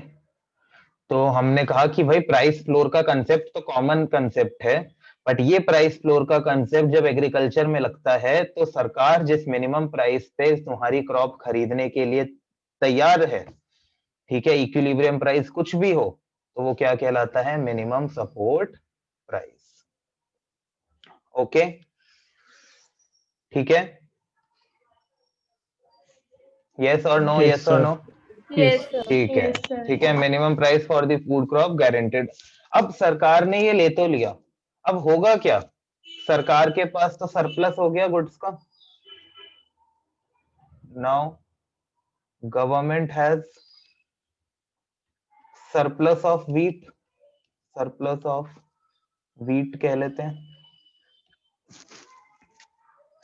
तो हमने कहा कि भाई प्राइस फ्लोर का कंसेप्ट तो कॉमन कंसेप्ट है, बट ये प्राइस फ्लोर का कंसेप्ट जब एग्रीकल्चर में लगता है तो सरकार जिस मिनिमम प्राइस पे तुम्हारी क्रॉप खरीदने के लिए तैयार है, ठीक है, इक्विलिब्रियम प्राइस कुछ भी हो, तो वो क्या कहलाता है? Minimum support price. ओके, ठीक है, yes or no, Yes, yes और sir. नो? Yes, sir. ठीक है, Yes, sir. ठीक है, minimum price for the food crop guaranteed. अब सरकार ने ये ले तो लिया, अब होगा क्या? सरकार के पास तो सरप्लस हो गया गुड्स का। Now government has surplus of wheat, surplus of wheat कह लेते हैं,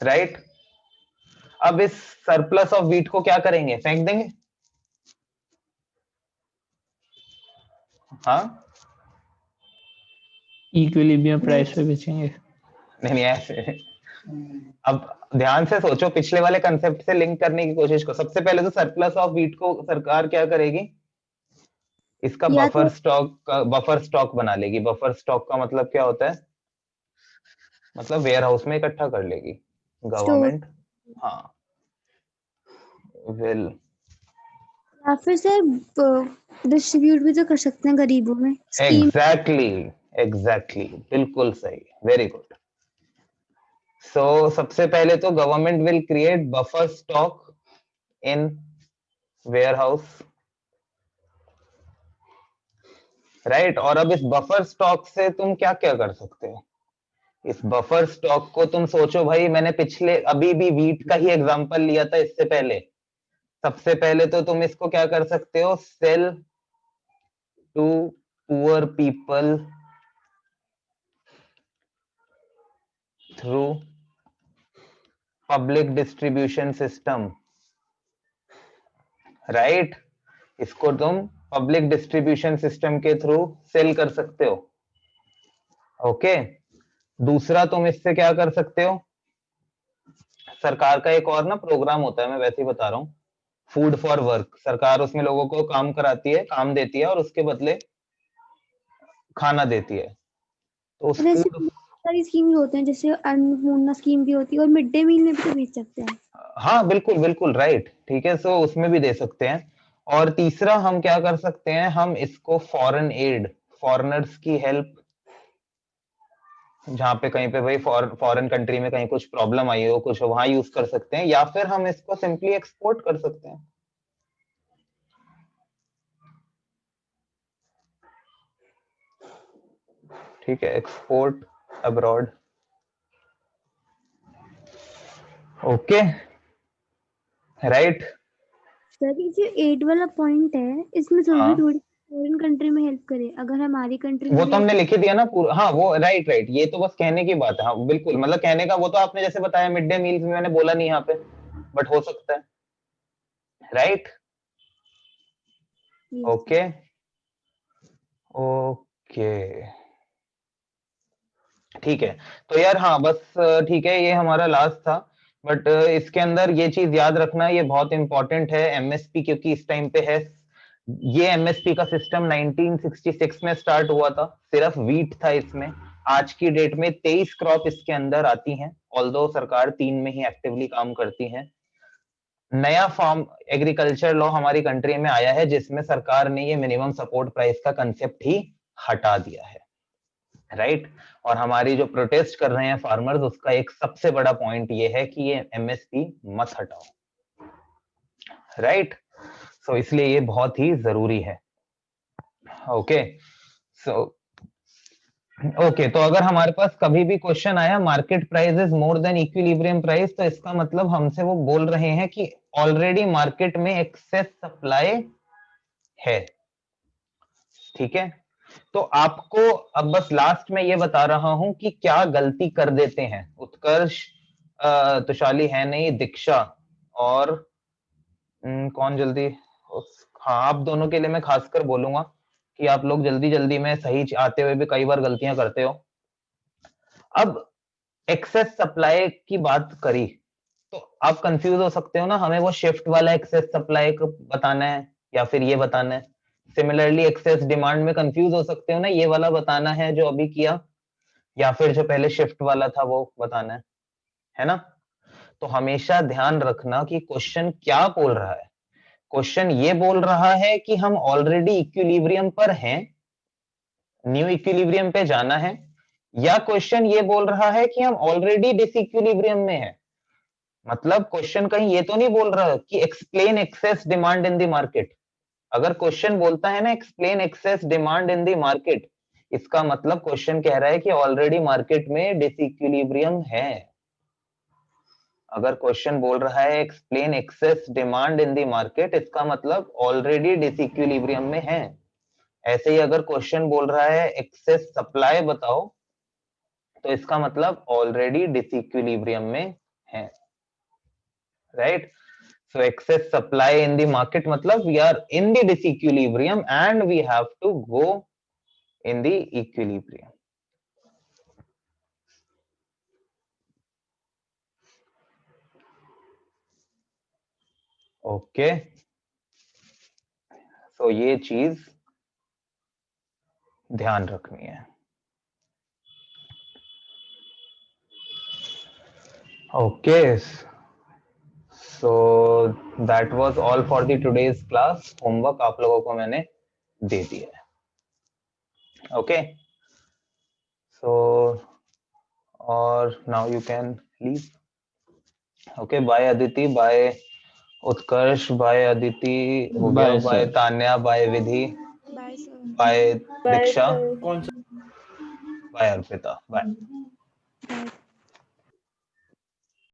राइट। अब इस सरप्लस ऑफ व्हीट को क्या करेंगे? फेंक देंगे? हाँ, इक्विलिब्रियम प्राइस पे बेचेंगे। नहीं नहीं ऐसे। अब ध्यान से सोचो, पिछले वाले कंसेप्ट से लिंक करने की कोशिश करो। सबसे पहले तो सरप्लस ऑफ व्हीट को सरकार क्या करेगी? इसका या बफर तो स्टॉक, बफर स्टॉक बना लेगी। बफर स्टॉक का मतलब क्या होता है? मतलब वेयर हाउस में इकट्ठा कर लेगी स्टोर, गवर्नमेंट। हाँ, विल, या फिर सर डिस्ट्रीब्यूट भी तो कर सकते हैं गरीबों में स्कीम। एग्जैक्टली, एग्जैक्टली, बिल्कुल सही, वेरी गुड। सो सबसे पहले तो government will create buffer stock in warehouse, right. और अब इस बफर स्टॉक से तुम क्या क्या कर सकते हो? इस बफर स्टॉक को तुम सोचो भाई, मैंने पिछले अभी भी वीट का ही एग्जांपल लिया था इससे पहले। सबसे पहले तो तुम इसको क्या कर सकते हो? Sell to poor people through public distribution system, right. इसको तुम पब्लिक डिस्ट्रीब्यूशन सिस्टम के थ्रू सेल कर सकते हो। ओके, दूसरा तुम इससे क्या कर सकते हो? सरकार का एक और ना प्रोग्राम होता है, मैं वैसे ही बता रहा हूँ, फूड फॉर वर्क। सरकार उसमें लोगों को काम कराती है, काम देती है और उसके बदले खाना देती है। तो उस और ऐसे फूड, बहुत सारी स्कीम्स होते हैं, जैसे अन्नपूर्णा स्कीम भी होती है, और मिड डे मील में भी तो भेज सकते हैं। हाँ बिल्कुल बिल्कुल राइट, ठीक है, सो उसमें भी दे सकते हैं। और तीसरा हम क्या कर सकते हैं? हम इसको फॉरेन एड, फॉरेनर्स की हेल्प, जहाँ पे कहीं पे भाई फॉरेन कंट्री में कहीं कुछ प्रॉब्लम आई हो, कुछ वहां यूज कर सकते हैं, या फिर हम इसको सिंपली एक्सपोर्ट कर सकते हैं। ठीक है, export abroad. Okay, right. Sir ये जो 8 वाला पॉइंट है इसमें हाँ। जरूरी थोड़ी फॉरेन कंट्री में हेल्प करे, अगर हमारी कंट्री वो में तो भी हमने लिख ही दिया ना पूरा। हाँ वो राइट राइट, ये तो बस कहने की बात है। हाँ बिल्कुल, मतलब कहने का वो तो आपने जैसे बताया मिड डे मील्स में मैंने बोला नहीं यहाँ पे, बट हो सकता है, राइट। Yes, ओके ओके, ठीक है। तो यार हाँ बस ठीक है, ये हमारा लास्ट था, बट इसके अंदर ये चीज याद रखना, ये बहुत इंपॉर्टेंट है एमएसपी, क्योंकि इस टाइम पे है ये एमएसपी का सिस्टम 1966 में स्टार्ट हुआ था, सिर्फ वीट था इसमें। आज की डेट में 23 क्रॉप इसके अंदर आती हैं, ऑल्दो सरकार 3 में ही एक्टिवली काम करती है। नया फार्म एग्रीकल्चर लॉ हमारी कंट्री में आया है, जिसमें सरकार ने ये मिनिमम सपोर्ट प्राइस का कंसेप्ट ही हटा दिया है, राइट। और हमारी जो प्रोटेस्ट कर रहे हैं फार्मर्स, उसका एक सबसे बड़ा पॉइंट ये है कि ये एमएसपी मत हटाओ, राइट। सो इसलिए ये बहुत ही जरूरी है। ओके सो ओके, तो अगर हमारे पास कभी भी क्वेश्चन आया market price is more then equilibrium price, तो इसका मतलब हमसे वो बोल रहे हैं कि ऑलरेडी मार्केट में एक्सेस सप्लाई है, ठीक है। तो आपको अब बस लास्ट में ये बता रहा हूं कि क्या गलती कर देते हैं उत्कर्ष, तुषाली है नहीं, दीक्षा और कौन जल्दी हाँ आप दोनों के लिए मैं खासकर बोलूंगा कि आप लोग जल्दी जल्दी में सही आते हुए भी कई बार गलतियां करते हो। अब एक्सेस सप्लाई की बात करी तो आप कंफ्यूज हो सकते हो ना, हमें वो शिफ्ट वाला एक्सेस सप्लाई को बताना है या फिर ये बताना है। सिमिलरली एक्सेस डिमांड में कंफ्यूज हो सकते हो ना, ये वाला बताना है जो अभी किया, या फिर जो पहले शिफ्ट वाला था वो बताना है ना। तो हमेशा ध्यान रखना कि क्वेश्चन क्या बोल रहा है। क्वेश्चन ये बोल रहा है कि हम ऑलरेडी इक्विलिब्रियम पर हैं, न्यू इक्विलिब्रियम पे जाना है, या क्वेश्चन ये बोल रहा है कि हम ऑलरेडी डिसइक्विलिब्रियम में हैं। मतलब क्वेश्चन कहीं ये तो नहीं बोल रहा कि explain excess demand in the market. अगर क्वेश्चन बोलता है ना explain excess demand in the market, इसका मतलब क्वेश्चन कह रहा है कि ऑलरेडी मार्केट में डिसइक्विलिब्रियम है। अगर क्वेश्चन बोल रहा है explain excess demand in the market, इसका मतलब ऑलरेडी डिसइक्विलिब्रियम में है। ऐसे ही अगर क्वेश्चन बोल रहा है एक्सेस सप्लाई बताओ, तो इसका मतलब ऑलरेडी डिसइक्विलिब्रियम में है, right. So excess supply in the market matlab we are in the disequilibrium and we have to go in the equilibrium. Okay. So ये चीज ध्यान रखनी है। Okay. So that was all for the today's class. Homework आप लोगों को मैंने दे दिया है। Okay. So or now you can leave. Okay. Bye Aditi. Bye Utkarsh, bye Aditi हो गया, Bye, bye sir. Tanya, bye Vidhi, bye sir. Bye Bye, Diksha, sir. कौन सा बाय अर्पिता, बाय। बाय।